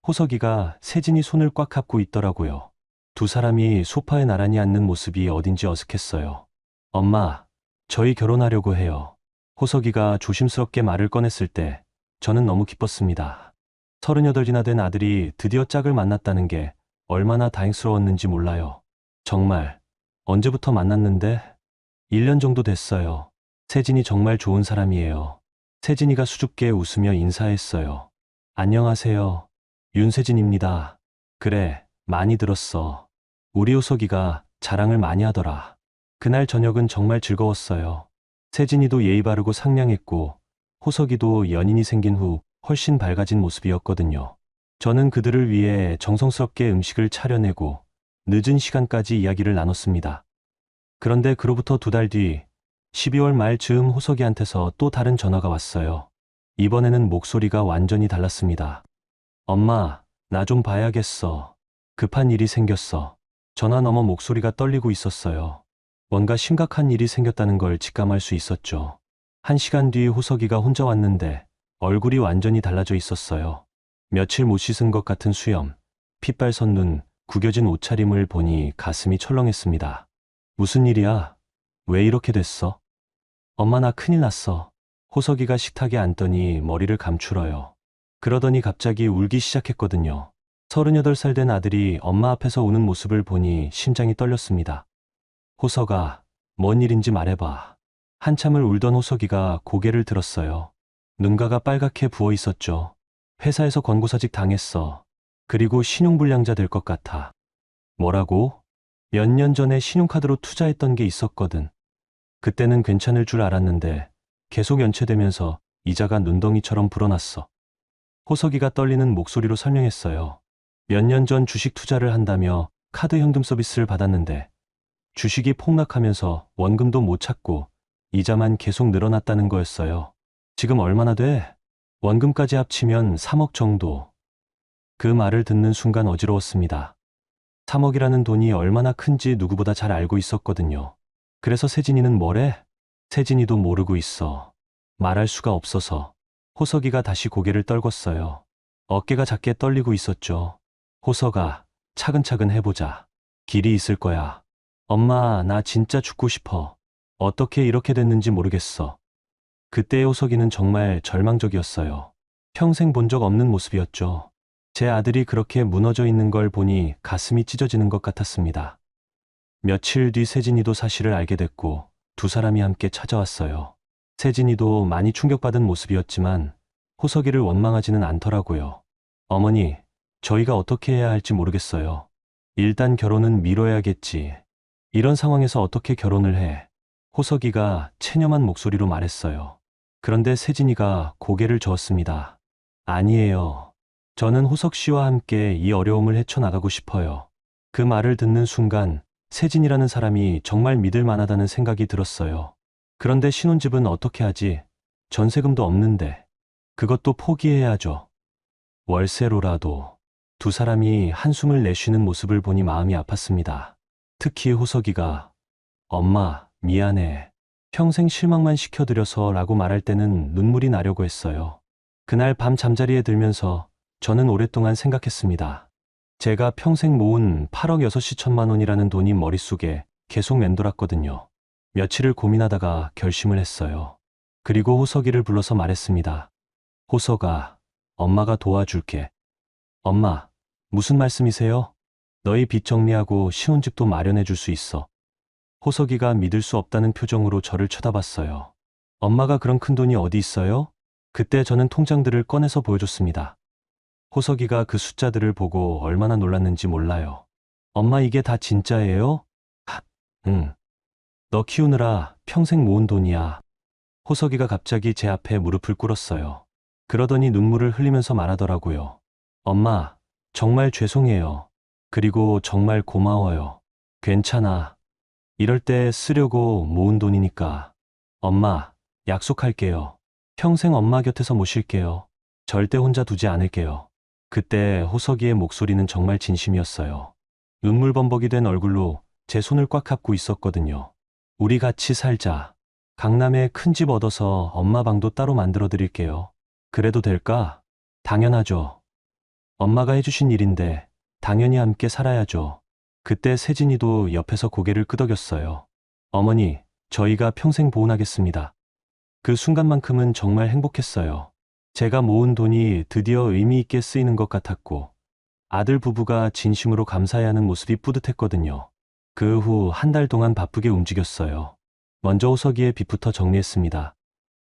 [SPEAKER 1] 호석이가 세진이 손을 꽉 잡고 있더라고요. 두 사람이 소파에 나란히 앉는 모습이 어딘지 어색했어요. 엄마, 저희 결혼하려고 해요. 호석이가 조심스럽게 말을 꺼냈을 때 저는 너무 기뻤습니다. 38이나 된 아들이 드디어 짝을 만났다는 게 얼마나 다행스러웠는지 몰라요. 정말 언제부터 만났는데? 1년 정도 됐어요. 세진이 정말 좋은 사람이에요. 세진이가 수줍게 웃으며 인사했어요. 안녕하세요. 윤세진입니다. 그래, 많이 들었어. 우리 호석이가 자랑을 많이 하더라. 그날 저녁은 정말 즐거웠어요. 세진이도 예의 바르고 상냥했고 호석이도 연인이 생긴 후 훨씬 밝아진 모습이었거든요. 저는 그들을 위해 정성스럽게 음식을 차려내고 늦은 시간까지 이야기를 나눴습니다. 그런데 그로부터 2달 뒤 12월 말 즈음 호석이한테서 또 다른 전화가 왔어요. 이번에는 목소리가 완전히 달랐습니다. 엄마, 나 좀 봐야겠어. 급한 일이 생겼어. 전화 너머 목소리가 떨리고 있었어요. 뭔가 심각한 일이 생겼다는 걸 직감할 수 있었죠. 1시간 뒤 호석이가 혼자 왔는데 얼굴이 완전히 달라져 있었어요. 며칠 못 씻은 것 같은 수염, 핏발 선 눈, 구겨진 옷차림을 보니 가슴이 철렁했습니다. 무슨 일이야? 왜 이렇게 됐어? 엄마, 나 큰일 났어. 호석이가 식탁에 앉더니 머리를 감추어요. 그러더니 갑자기 울기 시작했거든요. 38살 된 아들이 엄마 앞에서 우는 모습을 보니 심장이 떨렸습니다. 호석아, 뭔 일인지 말해봐. 한참을 울던 호석이가 고개를 들었어요. 눈가가 빨갛게 부어 있었죠. 회사에서 권고사직 당했어. 그리고 신용불량자 될 것 같아. 뭐라고? 몇 년 전에 신용카드로 투자했던 게 있었거든. 그때는 괜찮을 줄 알았는데 계속 연체되면서 이자가 눈덩이처럼 불어났어. 호석이가 떨리는 목소리로 설명했어요. 몇 년 전 주식 투자를 한다며 카드 현금 서비스를 받았는데 주식이 폭락하면서 원금도 못 찾고 이자만 계속 늘어났다는 거였어요. 지금 얼마나 돼? 원금까지 합치면 3억 정도. 그 말을 듣는 순간 어지러웠습니다. 3억이라는 돈이 얼마나 큰지 누구보다 잘 알고 있었거든요. 그래서 세진이는 뭐래? 세진이도 모르고 있어. 말할 수가 없어서. 호석이가 다시 고개를 떨궜어요. 어깨가 작게 떨리고 있었죠. 호석아, 차근차근 해보자. 길이 있을 거야. 엄마, 나 진짜 죽고 싶어. 어떻게 이렇게 됐는지 모르겠어. 그때의 호석이는 정말 절망적이었어요. 평생 본 적 없는 모습이었죠. 제 아들이 그렇게 무너져 있는 걸 보니 가슴이 찢어지는 것 같았습니다. 며칠 뒤 세진이도 사실을 알게 됐고 두 사람이 함께 찾아왔어요. 세진이도 많이 충격받은 모습이었지만 호석이를 원망하지는 않더라고요. 어머니, 저희가 어떻게 해야 할지 모르겠어요. 일단 결혼은 미뤄야겠지. 이런 상황에서 어떻게 결혼을 해? 호석이가 체념한 목소리로 말했어요. 그런데 세진이가 고개를 저었습니다. 아니에요. 저는 호석 씨와 함께 이 어려움을 헤쳐나가고 싶어요. 그 말을 듣는 순간 세진이라는 사람이 정말 믿을 만하다는 생각이 들었어요. 그런데 신혼집은 어떻게 하지? 전세금도 없는데. 그것도 포기해야죠. 월세로라도. 두 사람이 한숨을 내쉬는 모습을 보니 마음이 아팠습니다. 특히 호석이가 엄마, 미안해. 평생 실망만 시켜드려서 라고 말할 때는 눈물이 나려고 했어요. 그날 밤 잠자리에 들면서 저는 오랫동안 생각했습니다. 제가 평생 모은 8억 6시 1천만 원이라는 돈이 머릿속에 계속 맴돌았거든요. 며칠을 고민하다가 결심을 했어요. 그리고 호석이를 불러서 말했습니다. 호석아, 엄마가 도와줄게. 엄마, 무슨 말씀이세요? 너희 빚 정리하고 신혼집도 마련해 줄 수 있어. 호석이가 믿을 수 없다는 표정으로 저를 쳐다봤어요. 엄마가 그런 큰 돈이 어디 있어요? 그때 저는 통장들을 꺼내서 보여줬습니다. 호석이가 그 숫자들을 보고 얼마나 놀랐는지 몰라요. 엄마 이게 다 진짜예요? 하, 응. 너 키우느라 평생 모은 돈이야. 호석이가 갑자기 제 앞에 무릎을 꿇었어요. 그러더니 눈물을 흘리면서 말하더라고요. 엄마, 정말 죄송해요. 그리고 정말 고마워요. 괜찮아. 이럴 때 쓰려고 모은 돈이니까. 엄마, 약속할게요. 평생 엄마 곁에서 모실게요. 절대 혼자 두지 않을게요. 그때 호석이의 목소리는 정말 진심이었어요. 눈물 범벅이 된 얼굴로 제 손을 꽉 잡고 있었거든요. 우리 같이 살자. 강남에 큰 집 얻어서 엄마 방도 따로 만들어 드릴게요. 그래도 될까? 당연하죠. 엄마가 해주신 일인데 당연히 함께 살아야죠. 그때 세진이도 옆에서 고개를 끄덕였어요. 어머니, 저희가 평생 보훈하겠습니다. 그 순간만큼은 정말 행복했어요. 제가 모은 돈이 드디어 의미 있게 쓰이는 것 같았고 아들 부부가 진심으로 감사해하는 모습이 뿌듯했거든요. 그 후 한 달 동안 바쁘게 움직였어요. 먼저 호석이의 빚부터 정리했습니다.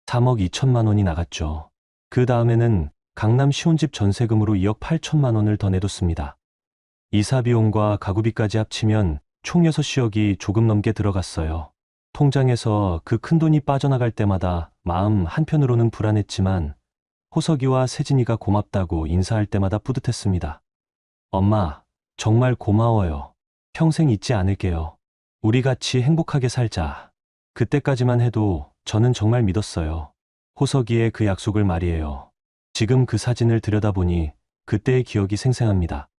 [SPEAKER 1] 3억 2천만 원이 나갔죠. 그 다음에는 강남 시혼집 전세금으로 2억 8천만 원을 더 내뒀습니다. 이사 비용과 가구비까지 합치면 총 6억이 조금 넘게 들어갔어요. 통장에서 그 큰 돈이 빠져나갈 때마다 마음 한편으로는 불안했지만 호석이와 세진이가 고맙다고 인사할 때마다 뿌듯했습니다. 엄마, 정말 고마워요. 평생 잊지 않을게요. 우리 같이 행복하게 살자. 그때까지만 해도 저는 정말 믿었어요. 호석이의 그 약속을 말이에요. 지금 그 사진을 들여다보니 그때의 기억이 생생합니다.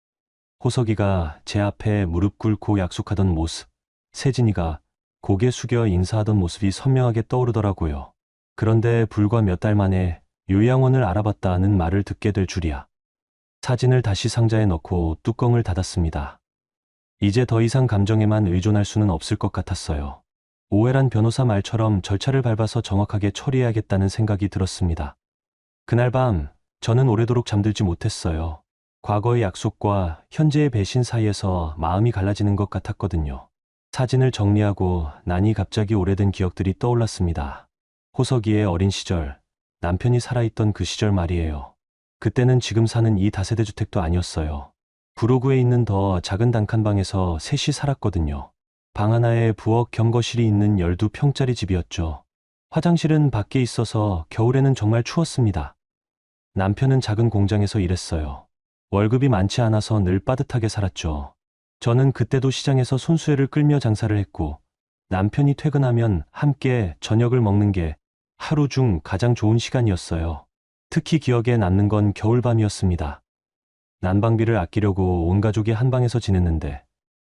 [SPEAKER 1] 호석이가 제 앞에 무릎 꿇고 약속하던 모습, 세진이가 고개 숙여 인사하던 모습이 선명하게 떠오르더라고요. 그런데 불과 몇 달 만에 요양원을 알아봤다는 말을 듣게 될 줄이야. 사진을 다시 상자에 넣고 뚜껑을 닫았습니다. 이제 더 이상 감정에만 의존할 수는 없을 것 같았어요. 오해란 변호사 말처럼 절차를 밟아서 정확하게 처리해야겠다는 생각이 들었습니다. 그날 밤, 저는 오래도록 잠들지 못했어요. 과거의 약속과 현재의 배신 사이에서 마음이 갈라지는 것 같았거든요. 사진을 정리하고 나니 갑자기 오래된 기억들이 떠올랐습니다. 호석이의 어린 시절, 남편이 살아있던 그 시절 말이에요. 그때는 지금 사는 이 다세대 주택도 아니었어요. 구로구에 있는 더 작은 단칸방에서 셋이 살았거든요. 방 하나에 부엌 겸 거실이 있는 12평짜리 집이었죠. 화장실은 밖에 있어서 겨울에는 정말 추웠습니다. 남편은 작은 공장에서 일했어요. 월급이 많지 않아서 늘 빠듯하게 살았죠. 저는 그때도 시장에서 손수레를 끌며 장사를 했고 남편이 퇴근하면 함께 저녁을 먹는 게 하루 중 가장 좋은 시간이었어요. 특히 기억에 남는 건 겨울밤이었습니다. 난방비를 아끼려고 온 가족이 한 방에서 지냈는데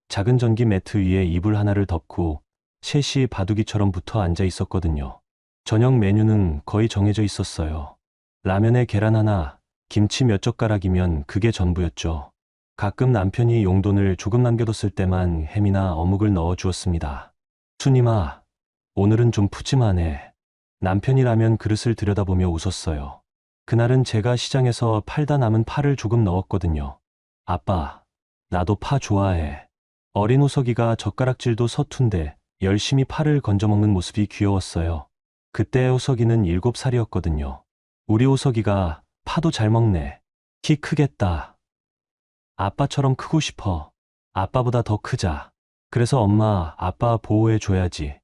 [SPEAKER 1] 작은 전기 매트 위에 이불 하나를 덮고 셋이 바둑이처럼 붙어 앉아 있었거든요. 저녁 메뉴는 거의 정해져 있었어요. 라면에 계란 하나, 김치 몇 젓가락이면 그게 전부였죠. 가끔 남편이 용돈을 조금 남겨뒀을 때만 햄이나 어묵을 넣어 주었습니다. 순임아, 오늘은 좀 푸짐하네. 남편이 라면 그릇을 들여다보며 웃었어요. 그날은 제가 시장에서 팔다 남은 파를 조금 넣었거든요. 아빠, 나도 파 좋아해. 어린 호석이가 젓가락질도 서툰데 열심히 파를 건져 먹는 모습이 귀여웠어요. 그때 호석이는 7살이었거든요. 우리 호석이가 파도 잘 먹네. 키 크겠다. 아빠처럼 크고 싶어. 아빠보다 더 크자. 그래서 엄마, 아빠 보호해줘야지.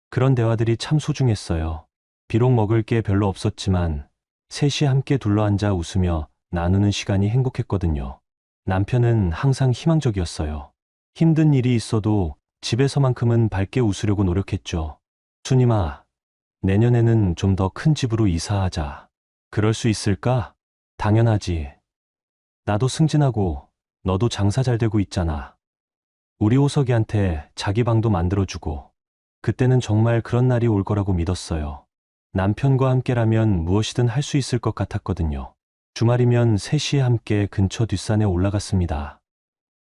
[SPEAKER 1] 그런 대화들이 참 소중했어요. 비록 먹을 게 별로 없었지만 셋이 함께 둘러앉아 웃으며 나누는 시간이 행복했거든요. 남편은 항상 희망적이었어요. 힘든 일이 있어도 집에서만큼은 밝게 웃으려고 노력했죠. 순임아, 내년에는 좀 더 큰 집으로 이사하자. 그럴 수 있을까? 당연하지. 나도 승진하고 너도 장사 잘 되고 있잖아. 우리 호석이한테 자기 방도 만들어주고 그때는 정말 그런 날이 올 거라고 믿었어요. 남편과 함께라면 무엇이든 할 수 있을 것 같았거든요. 주말이면 셋이 함께 근처 뒷산에 올라갔습니다.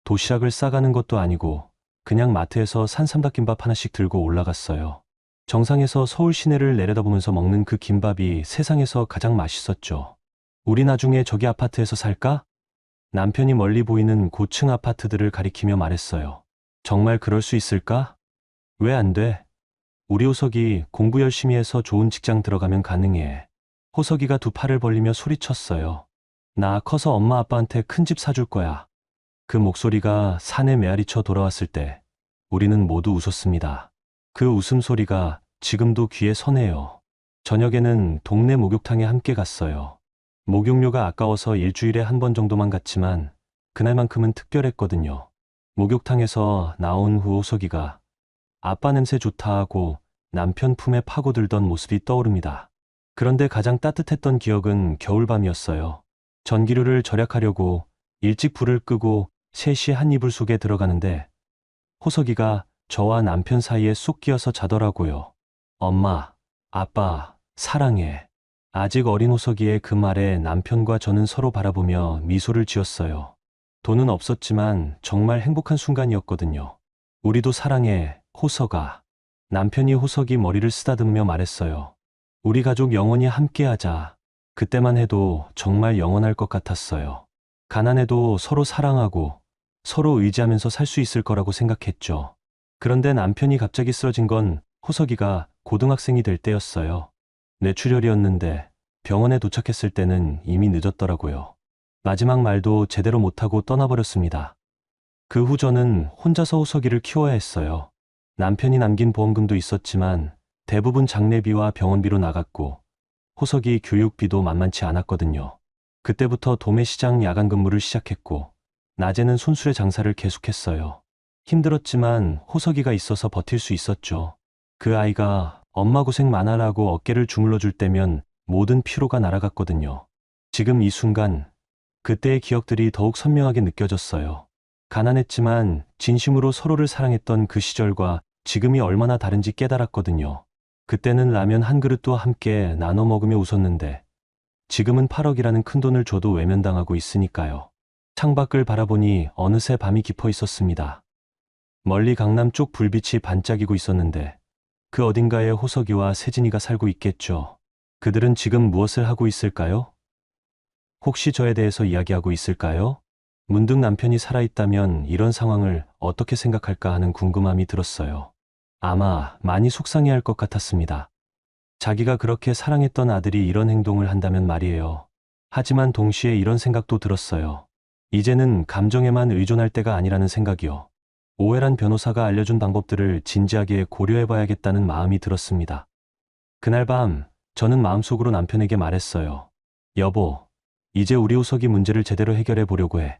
[SPEAKER 1] 도시락을 싸가는 것도 아니고 그냥 마트에서 산삼닭김밥 하나씩 들고 올라갔어요. 정상에서 서울 시내를 내려다보면서 먹는 그 김밥이 세상에서 가장 맛있었죠. 우리 나중에 저기 아파트에서 살까? 남편이 멀리 보이는 고층 아파트들을 가리키며 말했어요. 정말 그럴 수 있을까? 왜 안 돼? 우리 호석이 공부 열심히 해서 좋은 직장 들어가면 가능해. 호석이가 두 팔을 벌리며 소리쳤어요. 나 커서 엄마 아빠한테 큰 집 사줄 거야. 그 목소리가 산에 메아리쳐 돌아왔을 때 우리는 모두 웃었습니다. 그 웃음소리가 지금도 귀에 서네요. 저녁에는 동네 목욕탕에 함께 갔어요. 목욕료가 아까워서 일주일에 한 번 정도만 갔지만 그날만큼은 특별했거든요. 목욕탕에서 나온 후 호석이가 아빠 냄새 좋다 하고 남편 품에 파고들던 모습이 떠오릅니다. 그런데 가장 따뜻했던 기억은 겨울밤이었어요. 전기료를 절약하려고 일찍 불을 끄고 셋이 한 이불 속에 들어가는데 호석이가 저와 남편 사이에 쏙 끼어서 자더라고요. 엄마, 아빠, 사랑해. 아직 어린 호석이의 그 말에 남편과 저는 서로 바라보며 미소를 지었어요. 돈은 없었지만 정말 행복한 순간이었거든요. 우리도 사랑해, 호석아. 남편이 호석이 머리를 쓰다듬으며 말했어요. 우리 가족 영원히 함께하자. 그때만 해도 정말 영원할 것 같았어요. 가난해도 서로 사랑하고 서로 의지하면서 살 수 있을 거라고 생각했죠. 그런데 남편이 갑자기 쓰러진 건 호석이가 고등학생이 될 때였어요. 뇌출혈이었는데 병원에 도착했을 때는 이미 늦었더라고요. 마지막 말도 제대로 못하고 떠나버렸습니다. 그 후 저는 혼자서 호석이를 키워야 했어요. 남편이 남긴 보험금도 있었지만 대부분 장례비와 병원비로 나갔고 호석이 교육비도 만만치 않았거든요. 그때부터 도매시장 야간 근무를 시작했고 낮에는 손수레 장사를 계속했어요. 힘들었지만 호석이가 있어서 버틸 수 있었죠. 그 아이가 엄마 고생 많아라고 어깨를 주물러 줄 때면 모든 피로가 날아갔거든요. 지금 이 순간 그때의 기억들이 더욱 선명하게 느껴졌어요. 가난했지만 진심으로 서로를 사랑했던 그 시절과 지금이 얼마나 다른지 깨달았거든요. 그때는 라면 한 그릇도 함께 나눠 먹으며 웃었는데 지금은 8억이라는 큰돈을 줘도 외면당하고 있으니까요. 창밖을 바라보니 어느새 밤이 깊어 있었습니다. 멀리 강남 쪽 불빛이 반짝이고 있었는데 그 어딘가에 호석이와 세진이가 살고 있겠죠. 그들은 지금 무엇을 하고 있을까요? 혹시 저에 대해서 이야기하고 있을까요? 문득 남편이 살아있다면 이런 상황을 어떻게 생각할까 하는 궁금함이 들었어요. 아마 많이 속상해할 것 같았습니다. 자기가 그렇게 사랑했던 아들이 이런 행동을 한다면 말이에요. 하지만 동시에 이런 생각도 들었어요. 이제는 감정에만 의존할 때가 아니라는 생각이요. 오해란 변호사가 알려준 방법들을 진지하게 고려해봐야겠다는 마음이 들었습니다. 그날 밤 저는 마음속으로 남편에게 말했어요. 여보, 이제 우리 호석이 문제를 제대로 해결해 보려고 해.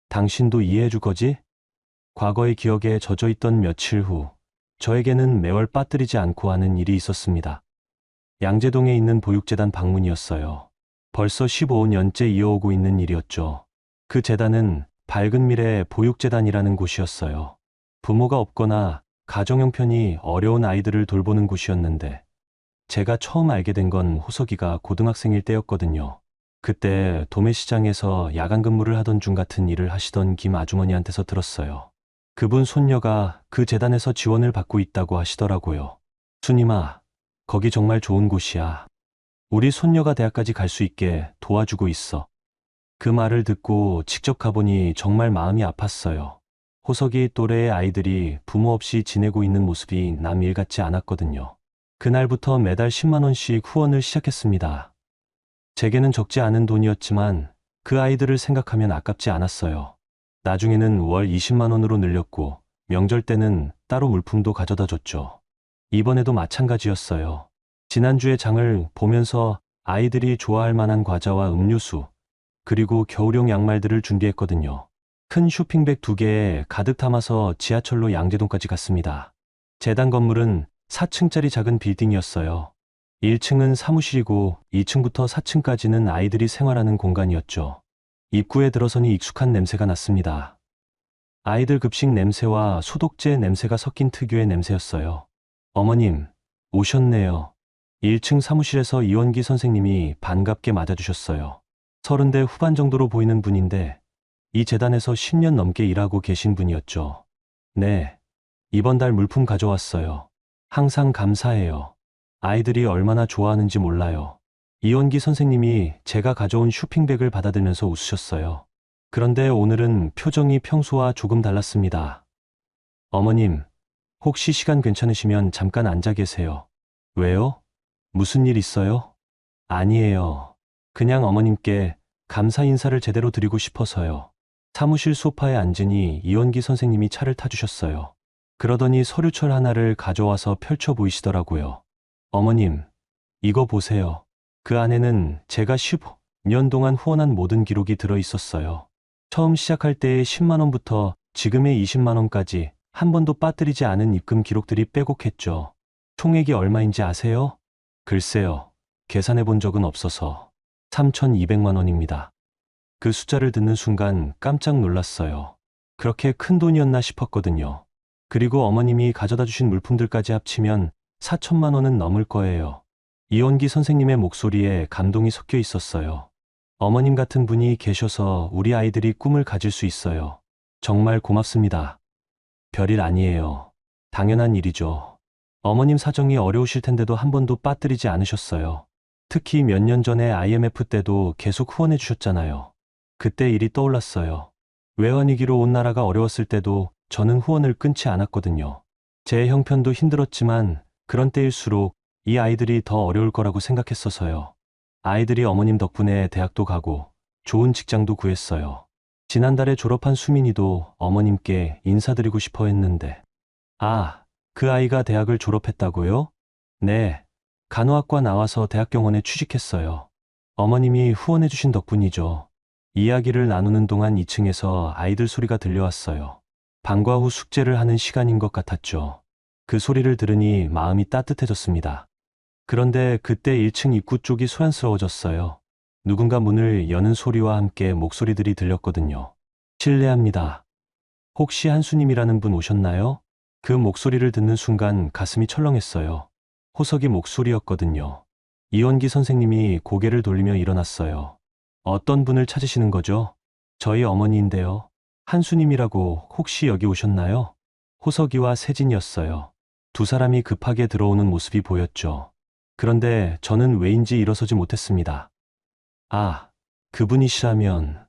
[SPEAKER 1] 당신도 이해해 줄 거지? 과거의 기억에 젖어있던 며칠 후 저에게는 매월 빠뜨리지 않고 하는 일이 있었습니다. 양재동에 있는 보육재단 방문이었어요. 벌써 15년째 이어오고 있는 일이었죠. 그 재단은 밝은 미래 보육재단이라는 곳이었어요. 부모가 없거나 가정 형편이 어려운 아이들을 돌보는 곳이었는데 제가 처음 알게 된 건 호석이가 고등학생일 때였거든요. 그때 도매시장에서 야간 근무를 하던 중 같은 일을 하시던 김 아주머니한테서 들었어요. 그분 손녀가 그 재단에서 지원을 받고 있다고 하시더라고요. 순임아, 거기 정말 좋은 곳이야. 우리 손녀가 대학까지 갈 수 있게 도와주고 있어. 그 말을 듣고 직접 가보니 정말 마음이 아팠어요. 호석이 또래의 아이들이 부모 없이 지내고 있는 모습이 남 일 같지 않았거든요. 그날부터 매달 10만 원씩 후원을 시작했습니다. 제게는 적지 않은 돈이었지만 그 아이들을 생각하면 아깝지 않았어요. 나중에는 월 20만 원으로 늘렸고 명절 때는 따로 물품도 가져다 줬죠. 이번에도 마찬가지였어요. 지난주에 장을 보면서 아이들이 좋아할 만한 과자와 음료수, 그리고 겨울용 양말들을 준비했거든요. 큰 쇼핑백 2개에 가득 담아서 지하철로 양재동까지 갔습니다. 재단 건물은 4층짜리 작은 빌딩이었어요. 1층은 사무실이고 2층부터 4층까지는 아이들이 생활하는 공간이었죠. 입구에 들어서니 익숙한 냄새가 났습니다. 아이들 급식 냄새와 소독제 냄새가 섞인 특유의 냄새였어요. 어머님, 오셨네요. 1층 사무실에서 이원기 선생님이 반갑게 맞아주셨어요. 30대 후반 정도로 보이는 분인데 이 재단에서 10년 넘게 일하고 계신 분이었죠. 네, 이번 달 물품 가져왔어요. 항상 감사해요. 아이들이 얼마나 좋아하는지 몰라요. 이원기 선생님이 제가 가져온 쇼핑백을 받아들면서 웃으셨어요. 그런데 오늘은 표정이 평소와 조금 달랐습니다. 어머님, 혹시 시간 괜찮으시면 잠깐 앉아 계세요. 왜요? 무슨 일 있어요? 아니에요. 그냥 어머님께 감사 인사를 제대로 드리고 싶어서요. 사무실 소파에 앉으니 이원기 선생님이 차를 타주셨어요. 그러더니 서류철 하나를 가져와서 펼쳐 보이시더라고요. 어머님, 이거 보세요. 그 안에는 제가 15년 동안 후원한 모든 기록이 들어 있었어요. 처음 시작할 때의 10만 원부터 지금의 20만 원까지 한 번도 빠뜨리지 않은 입금 기록들이 빼곡했죠. 총액이 얼마인지 아세요? 글쎄요. 계산해 본 적은 없어서 3,200만 원입니다. 그 숫자를 듣는 순간 깜짝 놀랐어요. 그렇게 큰 돈이었나 싶었거든요. 그리고 어머님이 가져다 주신 물품들까지 합치면 4천만 원은 넘을 거예요. 이원기 선생님의 목소리에 감동이 섞여 있었어요. 어머님 같은 분이 계셔서 우리 아이들이 꿈을 가질 수 있어요. 정말 고맙습니다. 별일 아니에요. 당연한 일이죠. 어머님 사정이 어려우실 텐데도 한 번도 빠뜨리지 않으셨어요. 특히 몇 년 전에 IMF 때도 계속 후원해 주셨잖아요. 그때 일이 떠올랐어요. 외환위기로 온 나라가 어려웠을 때도 저는 후원을 끊지 않았거든요. 제 형편도 힘들었지만 그런 때일수록 이 아이들이 더 어려울 거라고 생각했어서요. 아이들이 어머님 덕분에 대학도 가고 좋은 직장도 구했어요. 지난달에 졸업한 수민이도 어머님께 인사드리고 싶어 했는데. 아, 그 아이가 대학을 졸업했다고요? 네, 간호학과 나와서 대학병원에 취직했어요. 어머님이 후원해주신 덕분이죠. 이야기를 나누는 동안 2층에서 아이들 소리가 들려왔어요. 방과 후 숙제를 하는 시간인 것 같았죠. 그 소리를 들으니 마음이 따뜻해졌습니다. 그런데 그때 1층 입구 쪽이 소란스러워졌어요. 누군가 문을 여는 소리와 함께 목소리들이 들렸거든요. 실례합니다. 혹시 한수님이라는 분 오셨나요? 그 목소리를 듣는 순간 가슴이 철렁했어요. 호석이 목소리였거든요. 이원기 선생님이 고개를 돌리며 일어났어요. 어떤 분을 찾으시는 거죠? 저희 어머니인데요. 한수님이라고 혹시 여기 오셨나요? 호석이와 세진이었어요. 두 사람이 급하게 들어오는 모습이 보였죠. 그런데 저는 왜인지 일어서지 못했습니다. 아, 그분이시라면.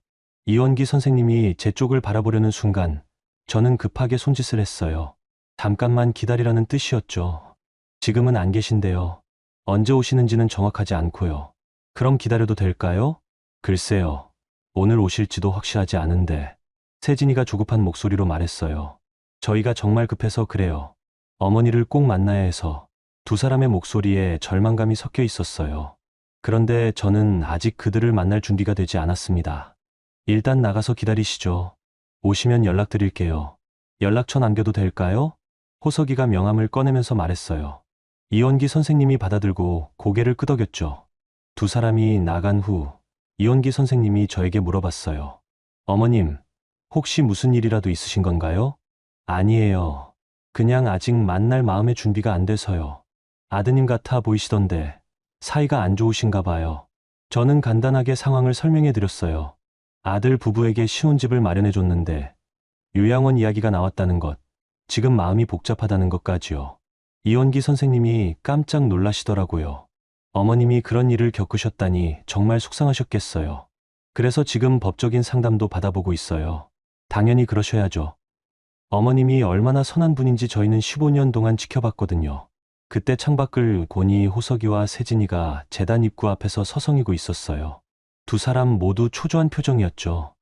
[SPEAKER 1] 이원기 선생님이 제 쪽을 바라보려는 순간 저는 급하게 손짓을 했어요. 잠깐만 기다리라는 뜻이었죠. 지금은 안 계신데요. 언제 오시는지는 정확하지 않고요. 그럼 기다려도 될까요? 글쎄요. 오늘 오실지도 확실하지 않은데. 세진이가 조급한 목소리로 말했어요. 저희가 정말 급해서 그래요. 어머니를 꼭 만나야 해서. 두 사람의 목소리에 절망감이 섞여 있었어요. 그런데 저는 아직 그들을 만날 준비가 되지 않았습니다. 일단 나가서 기다리시죠. 오시면 연락드릴게요. 연락처 남겨도 될까요? 호석이가 명함을 꺼내면서 말했어요. 이원기 선생님이 받아들고 고개를 끄덕였죠. 두 사람이 나간 후 이원기 선생님이 저에게 물어봤어요. 어머님, 혹시 무슨 일이라도 있으신 건가요? 아니에요. 그냥 아직 만날 마음의 준비가 안 돼서요. 아드님 같아 보이시던데 사이가 안 좋으신가 봐요. 저는 간단하게 상황을 설명해 드렸어요. 아들 부부에게 신혼집을 마련해 줬는데 요양원 이야기가 나왔다는 것, 지금 마음이 복잡하다는 것까지요. 이원기 선생님이 깜짝 놀라시더라고요. 어머님이 그런 일을 겪으셨다니 정말 속상하셨겠어요. 그래서 지금 법적인 상담도 받아보고 있어요. 당연히 그러셔야죠. 어머님이 얼마나 선한 분인지 저희는 15년 동안 지켜봤거든요. 그때 창밖을 보니 호석이와 세진이가 재단 입구 앞에서 서성이고 있었어요. 두 사람 모두 초조한 표정이었죠.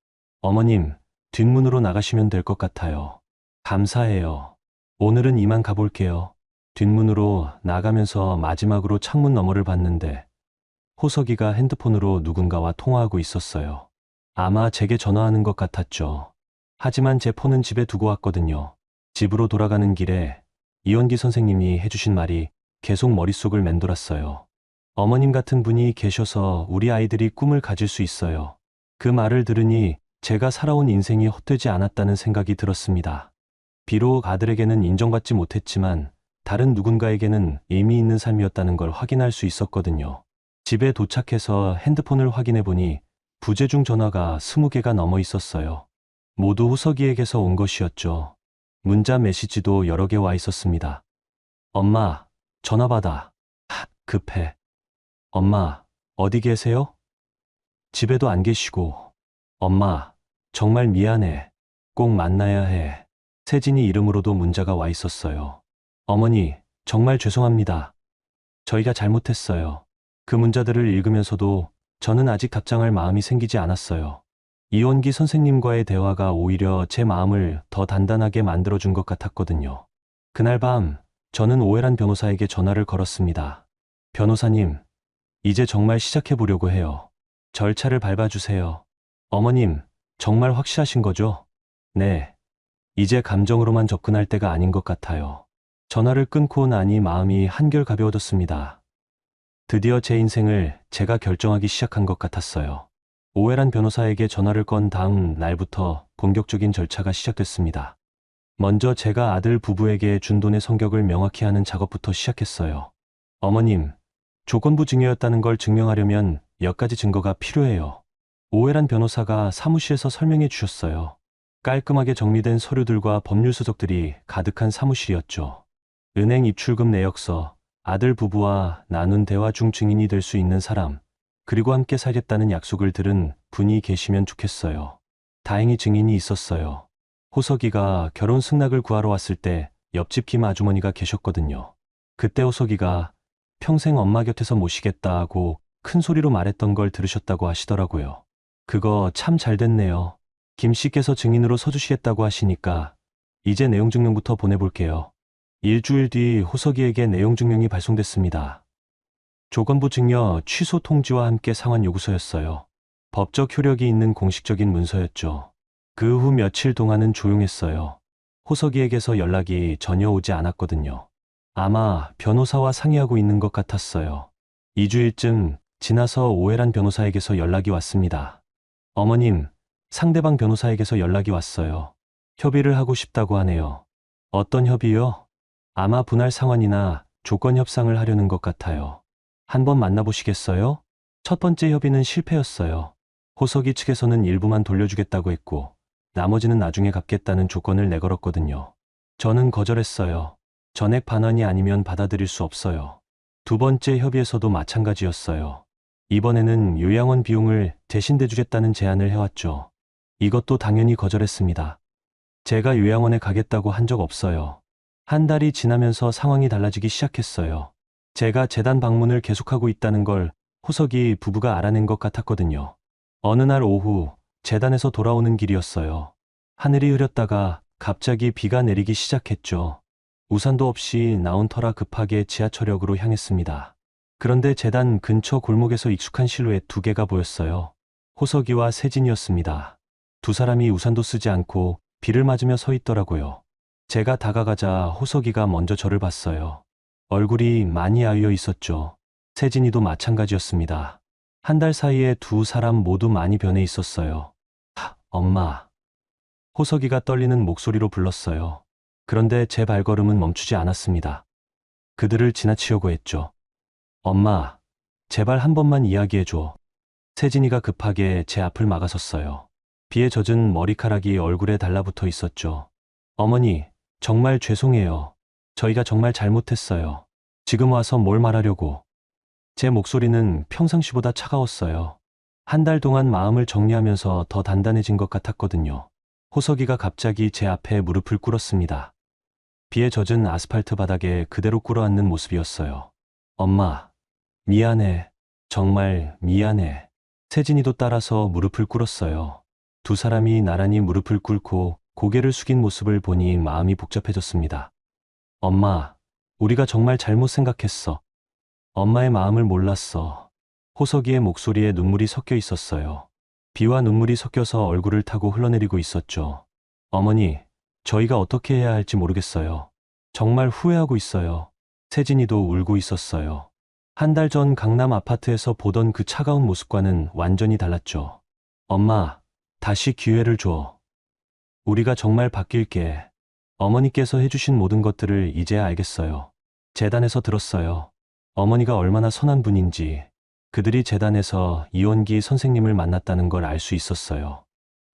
[SPEAKER 1] 어머님, 뒷문으로 나가시면 될 것 같아요. 감사해요. 오늘은 이만 가볼게요. 뒷문으로 나가면서 마지막으로 창문 너머를 봤는데 호석이가 핸드폰으로 누군가와 통화하고 있었어요. 아마 제게 전화하는 것 같았죠. 하지만 제 폰은 집에 두고 왔거든요. 집으로 돌아가는 길에 이원기 선생님이 해주신 말이 계속 머릿속을 맴돌았어요. 어머님 같은 분이 계셔서 우리 아이들이 꿈을 가질 수 있어요. 그 말을 들으니 제가 살아온 인생이 헛되지 않았다는 생각이 들었습니다. 비록 아들에게는 인정받지 못했지만 다른 누군가에게는 의미 있는 삶이었다는 걸 확인할 수 있었거든요. 집에 도착해서 핸드폰을 확인해 보니 부재중 전화가 20개가 넘어 있었어요. 모두 호석이에게서 온 것이었죠. 문자 메시지도 여러 개 와 있었습니다. 엄마, 전화 받아. 급해. 엄마, 어디 계세요? 집에도 안 계시고. 엄마, 정말 미안해. 꼭 만나야 해. 세진이 이름으로도 문자가 와 있었어요. 어머니, 정말 죄송합니다. 저희가 잘못했어요. 그 문자들을 읽으면서도 저는 아직 답장할 마음이 생기지 않았어요. 이원기 선생님과의 대화가 오히려 제 마음을 더 단단하게 만들어준 것 같았거든요. 그날 밤, 저는 오해란 변호사에게 전화를 걸었습니다. 변호사님, 이제 정말 시작해보려고 해요. 절차를 밟아주세요. 어머님, 정말 확실하신 거죠? 네. 이제 감정으로만 접근할 때가 아닌 것 같아요. 전화를 끊고 나니 마음이 한결 가벼워졌습니다. 드디어 제 인생을 제가 결정하기 시작한 것 같았어요. 오해란 변호사에게 전화를 건 다음 날부터 본격적인 절차가 시작됐습니다. 먼저 제가 아들 부부에게 준 돈의 성격을 명확히 하는 작업부터 시작했어요. 어머님, 조건부 증여였다는 걸 증명하려면 몇 가지 증거가 필요해요. 오해란 변호사가 사무실에서 설명해 주셨어요. 깔끔하게 정리된 서류들과 법률 서적들이 가득한 사무실이었죠. 은행 입출금 내역서, 아들 부부와 나눈 대화 중 증인이 될 수 있는 사람, 그리고 함께 살겠다는 약속을 들은 분이 계시면 좋겠어요. 다행히 증인이 있었어요. 호석이가 결혼 승낙을 구하러 왔을 때 옆집 김 아주머니가 계셨거든요. 그때 호석이가 평생 엄마 곁에서 모시겠다 하고 큰 소리로 말했던 걸 들으셨다고 하시더라고요. 그거 참 잘 됐네요. 김 씨께서 증인으로 서주시겠다고 하시니까 이제 내용 증명부터 보내볼게요. 일주일 뒤 호석이에게 내용 증명이 발송됐습니다. 조건부 증여 취소 통지와 함께 상환 요구서였어요. 법적 효력이 있는 공식적인 문서였죠. 그 후 며칠 동안은 조용했어요. 호석이에게서 연락이 전혀 오지 않았거든요. 아마 변호사와 상의하고 있는 것 같았어요. 2주일쯤 지나서 오해란 변호사에게서 연락이 왔습니다. 어머님, 상대방 변호사에게서 연락이 왔어요. 협의를 하고 싶다고 하네요. 어떤 협의요? 아마 분할 상환이나 조건 협상을 하려는 것 같아요. 한번 만나보시겠어요? 첫 번째 협의는 실패였어요. 호석이 측에서는 일부만 돌려주겠다고 했고 나머지는 나중에 갚겠다는 조건을 내걸었거든요. 저는 거절했어요. 전액 반환이 아니면 받아들일 수 없어요. 두 번째 협의에서도 마찬가지였어요. 이번에는 요양원 비용을 대신 대주겠다는 제안을 해왔죠. 이것도 당연히 거절했습니다. 제가 요양원에 가겠다고 한 적 없어요. 한 달이 지나면서 상황이 달라지기 시작했어요. 제가 재단 방문을 계속하고 있다는 걸 호석이 부부가 알아낸 것 같았거든요. 어느 날 오후 재단에서 돌아오는 길이었어요. 하늘이 흐렸다가 갑자기 비가 내리기 시작했죠. 우산도 없이 나온 터라 급하게 지하철역으로 향했습니다. 그런데 재단 근처 골목에서 익숙한 실루엣 두 개가 보였어요. 호석이와 세진이었습니다. 두 사람이 우산도 쓰지 않고 비를 맞으며 서 있더라고요. 제가 다가가자 호석이가 먼저 저를 봤어요. 얼굴이 많이 아위어 있었죠. 세진이도 마찬가지였습니다. 한 달 사이에 두 사람 모두 많이 변해 있었어요. 엄마. 호석이가 떨리는 목소리로 불렀어요. 그런데 제 발걸음은 멈추지 않았습니다. 그들을 지나치려고 했죠. 엄마, 제발 한 번만 이야기해줘. 세진이가 급하게 제 앞을 막아섰어요. 비에 젖은 머리카락이 얼굴에 달라붙어 있었죠. 어머니, 정말 죄송해요. 저희가 정말 잘못했어요. 지금 와서 뭘 말하려고. 제 목소리는 평상시보다 차가웠어요. 한 달 동안 마음을 정리하면서 더 단단해진 것 같았거든요. 호석이가 갑자기 제 앞에 무릎을 꿇었습니다. 비에 젖은 아스팔트 바닥에 그대로 꿇어앉는 모습이었어요. 엄마, 미안해. 정말 미안해. 세진이도 따라서 무릎을 꿇었어요. 두 사람이 나란히 무릎을 꿇고 고개를 숙인 모습을 보니 마음이 복잡해졌습니다. 엄마, 우리가 정말 잘못 생각했어. 엄마의 마음을 몰랐어. 호석이의 목소리에 눈물이 섞여 있었어요. 비와 눈물이 섞여서 얼굴을 타고 흘러내리고 있었죠. 어머니, 저희가 어떻게 해야 할지 모르겠어요. 정말 후회하고 있어요. 세진이도 울고 있었어요. 한 달 전 강남 아파트에서 보던 그 차가운 모습과는 완전히 달랐죠. 엄마, 다시 기회를 줘. 우리가 정말 바뀔게. 어머니께서 해주신 모든 것들을 이제야 알겠어요. 재단에서 들었어요. 어머니가 얼마나 선한 분인지, 그들이 재단에서 이원기 선생님을 만났다는 걸 알 수 있었어요.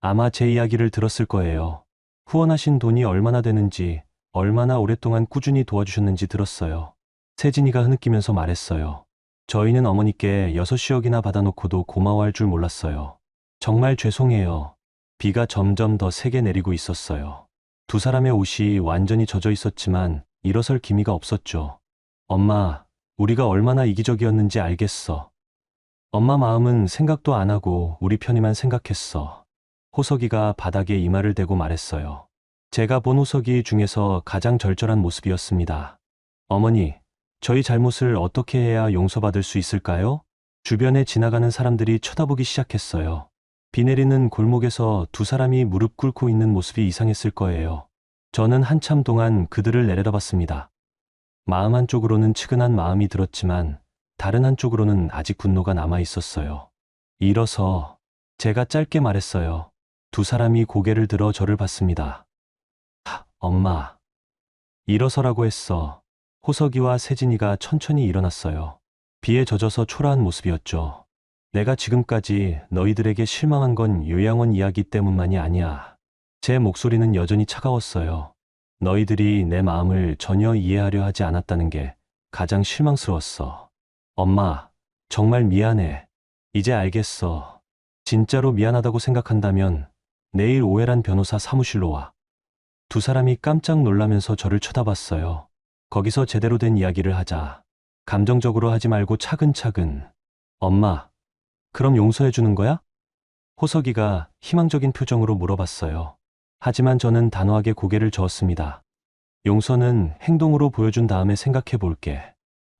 [SPEAKER 1] 아마 제 이야기를 들었을 거예요. 후원하신 돈이 얼마나 되는지, 얼마나 오랫동안 꾸준히 도와주셨는지 들었어요. 세진이가 흐느끼면서 말했어요. 저희는 어머니께 6억이나 받아놓고도 고마워할 줄 몰랐어요. 정말 죄송해요. 비가 점점 더 세게 내리고 있었어요. 두 사람의 옷이 완전히 젖어 있었지만 일어설 기미가 없었죠. 엄마, 우리가 얼마나 이기적이었는지 알겠어. 엄마 마음은 생각도 안 하고 우리 편이만 생각했어. 호석이가 바닥에 이마를 대고 말했어요. 제가 본 호석이 중에서 가장 절절한 모습이었습니다. 어머니, 저희 잘못을 어떻게 해야 용서받을 수 있을까요? 주변에 지나가는 사람들이 쳐다보기 시작했어요. 비 내리는 골목에서 두 사람이 무릎 꿇고 있는 모습이 이상했을 거예요. 저는 한참 동안 그들을 내려다봤습니다. 마음 한쪽으로는 측은한 마음이 들었지만 다른 한쪽으로는 아직 분노가 남아 있었어요. 일어서 제가 짧게 말했어요. 두 사람이 고개를 들어 저를 봤습니다. 엄마. 일어서라고 했어. 호석이와 세진이가 천천히 일어났어요. 비에 젖어서 초라한 모습이었죠. 내가 지금까지 너희들에게 실망한 건 요양원 이야기 때문만이 아니야. 제 목소리는 여전히 차가웠어요. 너희들이 내 마음을 전혀 이해하려 하지 않았다는 게 가장 실망스러웠어. 엄마, 정말 미안해. 이제 알겠어. 진짜로 미안하다고 생각한다면 내일 오해란 변호사 사무실로 와. 두 사람이 깜짝 놀라면서 저를 쳐다봤어요. 거기서 제대로 된 이야기를 하자. 감정적으로 하지 말고 차근차근. 엄마, 그럼 용서해 주는 거야? 호석이가 희망적인 표정으로 물어봤어요. 하지만 저는 단호하게 고개를 저었습니다. 용서는 행동으로 보여준 다음에 생각해 볼게.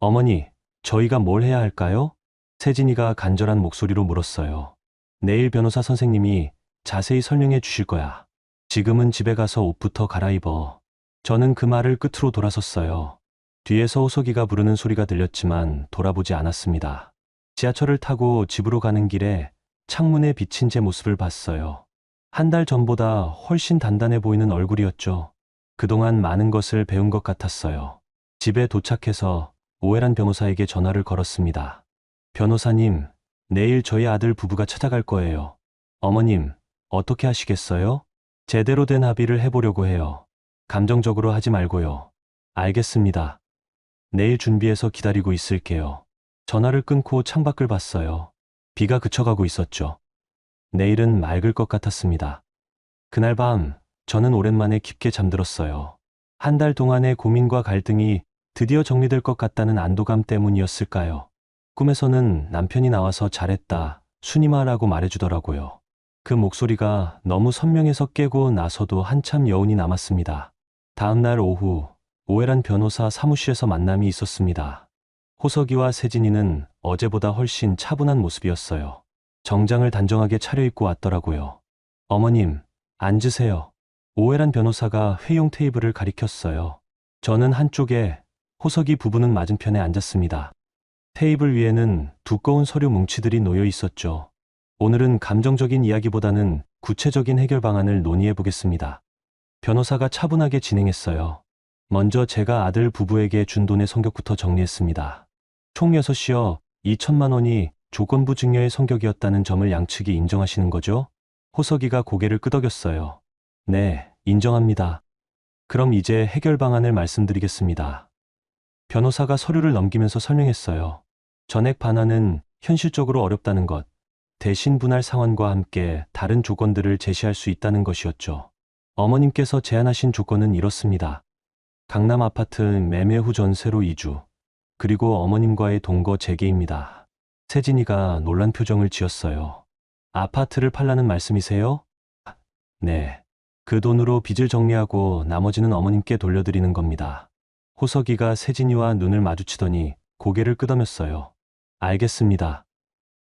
[SPEAKER 1] 어머니, 저희가 뭘 해야 할까요? 세진이가 간절한 목소리로 물었어요. 내일 변호사 선생님이 자세히 설명해 주실 거야. 지금은 집에 가서 옷부터 갈아입어. 저는 그 말을 끝으로 돌아섰어요. 뒤에서 호석이가 부르는 소리가 들렸지만 돌아보지 않았습니다. 지하철을 타고 집으로 가는 길에 창문에 비친 제 모습을 봤어요. 한 달 전보다 훨씬 단단해 보이는 얼굴이었죠. 그동안 많은 것을 배운 것 같았어요. 집에 도착해서 오해란 변호사에게 전화를 걸었습니다. 변호사님, 내일 저희 아들 부부가 찾아갈 거예요. 어머님, 어떻게 하시겠어요? 제대로 된 합의를 해보려고 해요. 감정적으로 하지 말고요. 알겠습니다. 내일 준비해서 기다리고 있을게요. 전화를 끊고 창밖을 봤어요. 비가 그쳐가고 있었죠. 내일은 맑을 것 같았습니다. 그날 밤, 저는 오랜만에 깊게 잠들었어요. 한 달 동안의 고민과 갈등이 드디어 정리될 것 같다는 안도감 때문이었을까요? 꿈에서는 남편이 나와서 잘했다, 순이마라고 말해주더라고요. 그 목소리가 너무 선명해서 깨고 나서도 한참 여운이 남았습니다. 다음 날 오후, 오해란 변호사 사무실에서 만남이 있었습니다. 호석이와 세진이는 어제보다 훨씬 차분한 모습이었어요. 정장을 단정하게 차려입고 왔더라고요. 어머님, 앉으세요. 오해란 변호사가 회용 테이블을 가리켰어요. 저는 한쪽에, 호석이 부부는 맞은편에 앉았습니다. 테이블 위에는 두꺼운 서류 뭉치들이 놓여 있었죠. 오늘은 감정적인 이야기보다는 구체적인 해결 방안을 논의해 보겠습니다. 변호사가 차분하게 진행했어요. 먼저 제가 아들 부부에게 준 돈의 성격부터 정리했습니다. 총 6여 2천만 원이 조건부 증여의 성격이었다는 점을 양측이 인정하시는 거죠? 호석이가 고개를 끄덕였어요. 네, 인정합니다. 그럼 이제 해결 방안을 말씀드리겠습니다. 변호사가 서류를 넘기면서 설명했어요. 전액 반환은 현실적으로 어렵다는 것, 대신 분할 상환과 함께 다른 조건들을 제시할 수 있다는 것이었죠. 어머님께서 제안하신 조건은 이렇습니다. 강남 아파트 매매 후 전세로 이주, 그리고 어머님과의 동거 재개입니다. 세진이가 놀란 표정을 지었어요. 아파트를 팔라는 말씀이세요? 네. 그 돈으로 빚을 정리하고 나머지는 어머님께 돌려드리는 겁니다. 호석이가 세진이와 눈을 마주치더니 고개를 끄덕였어요. 알겠습니다.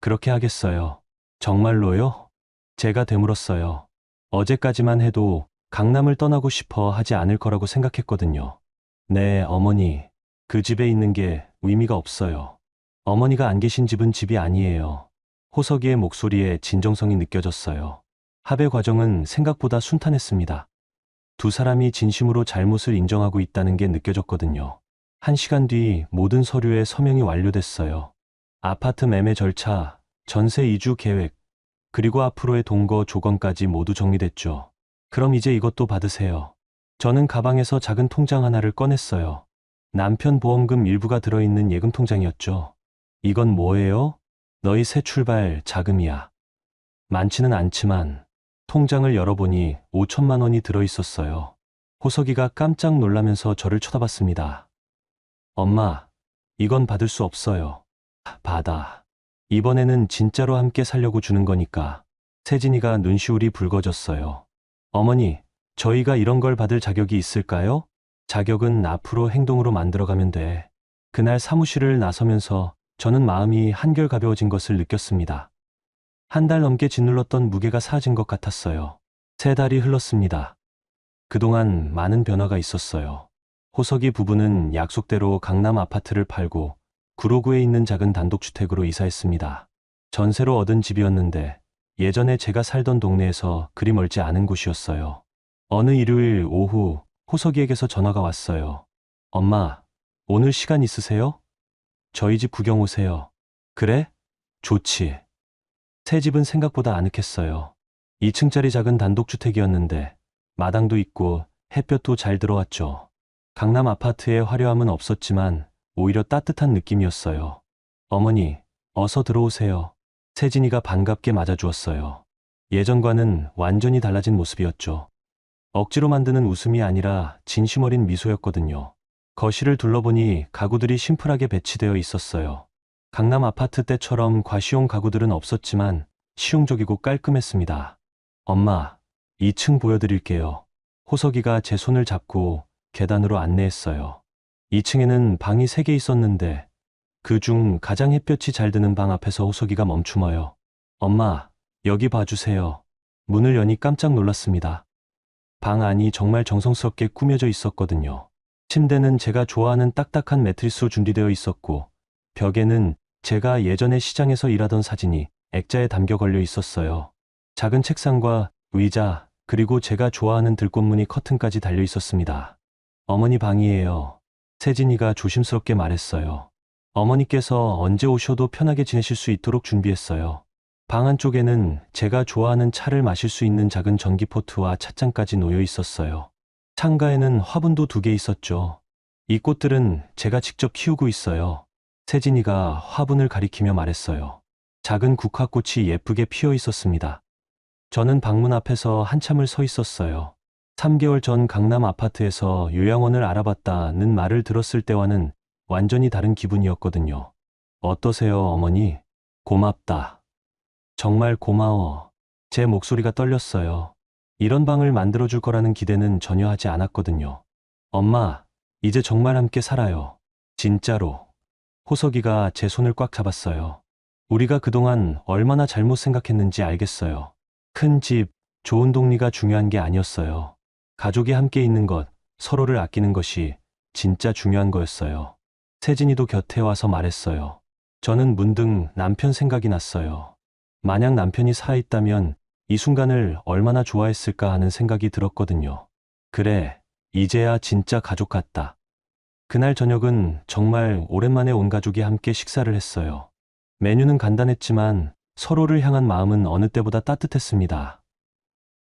[SPEAKER 1] 그렇게 하겠어요. 정말로요? 제가 되물었어요. 어제까지만 해도 강남을 떠나고 싶어 하지 않을 거라고 생각했거든요. 네, 어머니. 그 집에 있는 게 의미가 없어요. 어머니가 안 계신 집은 집이 아니에요. 호석이의 목소리에 진정성이 느껴졌어요. 합의 과정은 생각보다 순탄했습니다. 두 사람이 진심으로 잘못을 인정하고 있다는 게 느껴졌거든요. 1시간 뒤 모든 서류에 서명이 완료됐어요. 아파트 매매 절차, 전세 이주 계획, 그리고 앞으로의 동거 조건까지 모두 정리됐죠. 그럼 이제 이것도 받으세요. 저는 가방에서 작은 통장 하나를 꺼냈어요. 남편 보험금 일부가 들어있는 예금 통장이었죠. 이건 뭐예요? 너희 새 출발 자금이야. 많지는 않지만 통장을 열어보니 5천만 원이 들어있었어요. 호석이가 깜짝 놀라면서 저를 쳐다봤습니다. 엄마, 이건 받을 수 없어요. 받아. 이번에는 진짜로 함께 살려고 주는 거니까. 세진이가 눈시울이 붉어졌어요. 어머니, 저희가 이런 걸 받을 자격이 있을까요? 자격은 앞으로 행동으로 만들어가면 돼. 그날 사무실을 나서면서 저는 마음이 한결 가벼워진 것을 느꼈습니다. 한 달 넘게 짓눌렀던 무게가 사라진 것 같았어요. 3달이 흘렀습니다. 그동안 많은 변화가 있었어요. 호석이 부부는 약속대로 강남 아파트를 팔고 구로구에 있는 작은 단독주택으로 이사했습니다. 전세로 얻은 집이었는데 예전에 제가 살던 동네에서 그리 멀지 않은 곳이었어요. 어느 일요일 오후 호석이에게서 전화가 왔어요. 엄마, 오늘 시간 있으세요? 저희 집 구경 오세요. 그래? 좋지. 새 집은 생각보다 아늑했어요. 2층짜리 작은 단독주택이었는데 마당도 있고 햇볕도 잘 들어왔죠. 강남 아파트의 화려함은 없었지만 오히려 따뜻한 느낌이었어요. 어머니, 어서 들어오세요. 세진이가 반갑게 맞아주었어요. 예전과는 완전히 달라진 모습이었죠. 억지로 만드는 웃음이 아니라 진심 어린 미소였거든요. 거실을 둘러보니 가구들이 심플하게 배치되어 있었어요. 강남 아파트 때처럼 과시용 가구들은 없었지만 실용적이고 깔끔했습니다. 엄마, 2층 보여드릴게요. 호석이가 제 손을 잡고 계단으로 안내했어요. 2층에는 방이 3개 있었는데 그중 가장 햇볕이 잘 드는 방 앞에서 호석이가 멈춤어요. 엄마, 여기 봐주세요. 문을 여니 깜짝 놀랐습니다. 방 안이 정말 정성스럽게 꾸며져 있었거든요. 침대는 제가 좋아하는 딱딱한 매트리스로 준비되어 있었고 벽에는 제가 예전에 시장에서 일하던 사진이 액자에 담겨 걸려 있었어요. 작은 책상과 의자, 그리고 제가 좋아하는 들꽃무늬 커튼까지 달려 있었습니다. 어머니 방이에요. 세진이가 조심스럽게 말했어요. 어머니께서 언제 오셔도 편하게 지내실 수 있도록 준비했어요. 방 안쪽에는 제가 좋아하는 차를 마실 수 있는 작은 전기포트와 찻잔까지 놓여 있었어요. 창가에는 화분도 2개 있었죠. 이 꽃들은 제가 직접 키우고 있어요. 세진이가 화분을 가리키며 말했어요. 작은 국화꽃이 예쁘게 피어 있었습니다. 저는 방문 앞에서 한참을 서 있었어요. 3개월 전 강남 아파트에서 요양원을 알아봤다는 말을 들었을 때와는 완전히 다른 기분이었거든요. 어떠세요, 어머니? 고맙다. 정말 고마워. 제 목소리가 떨렸어요. 이런 방을 만들어줄 거라는 기대는 전혀 하지 않았거든요. 엄마, 이제 정말 함께 살아요. 진짜로. 호석이가 제 손을 꽉 잡았어요. 우리가 그동안 얼마나 잘못 생각했는지 알겠어요. 큰 집, 좋은 동리가 중요한 게 아니었어요. 가족이 함께 있는 것, 서로를 아끼는 것이 진짜 중요한 거였어요. 세진이도 곁에 와서 말했어요. 저는 문득 남편 생각이 났어요. 만약 남편이 살아있다면 이 순간을 얼마나 좋아했을까 하는 생각이 들었거든요. 그래, 이제야 진짜 가족 같다. 그날 저녁은 정말 오랜만에 온 가족이 함께 식사를 했어요. 메뉴는 간단했지만 서로를 향한 마음은 어느 때보다 따뜻했습니다.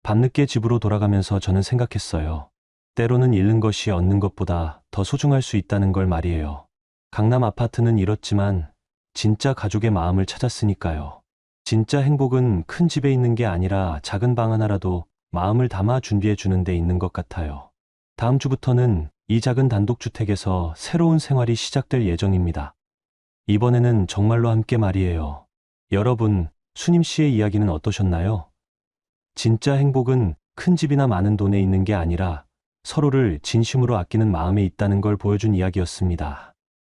[SPEAKER 1] 밤늦게 집으로 돌아가면서 저는 생각했어요. 때로는 잃는 것이 얻는 것보다 더 소중할 수 있다는 걸 말이에요. 강남 아파트는 잃었지만 진짜 가족의 마음을 찾았으니까요. 진짜 행복은 큰 집에 있는 게 아니라 작은 방 하나라도 마음을 담아 준비해 주는 데 있는 것 같아요. 다음 주부터는 이 작은 단독주택에서 새로운 생활이 시작될 예정입니다. 이번에는 정말로 함께 말이에요. 여러분, 수님 씨의 이야기는 어떠셨나요? 진짜 행복은 큰 집이나 많은 돈에 있는 게 아니라 서로를 진심으로 아끼는 마음에 있다는 걸 보여준 이야기였습니다.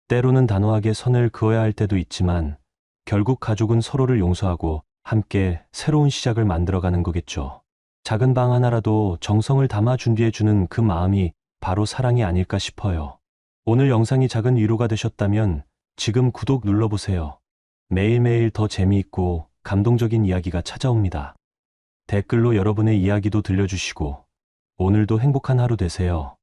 [SPEAKER 1] 때로는 단호하게 선을 그어야 할 때도 있지만 결국 가족은 서로를 용서하고 함께 새로운 시작을 만들어가는 거겠죠. 작은 방 하나라도 정성을 담아 준비해주는 그 마음이 바로 사랑이 아닐까 싶어요. 오늘 영상이 작은 위로가 되셨다면 지금 구독 눌러보세요. 매일매일 더 재미있고 감동적인 이야기가 찾아옵니다. 댓글로 여러분의 이야기도 들려주시고 오늘도 행복한 하루 되세요.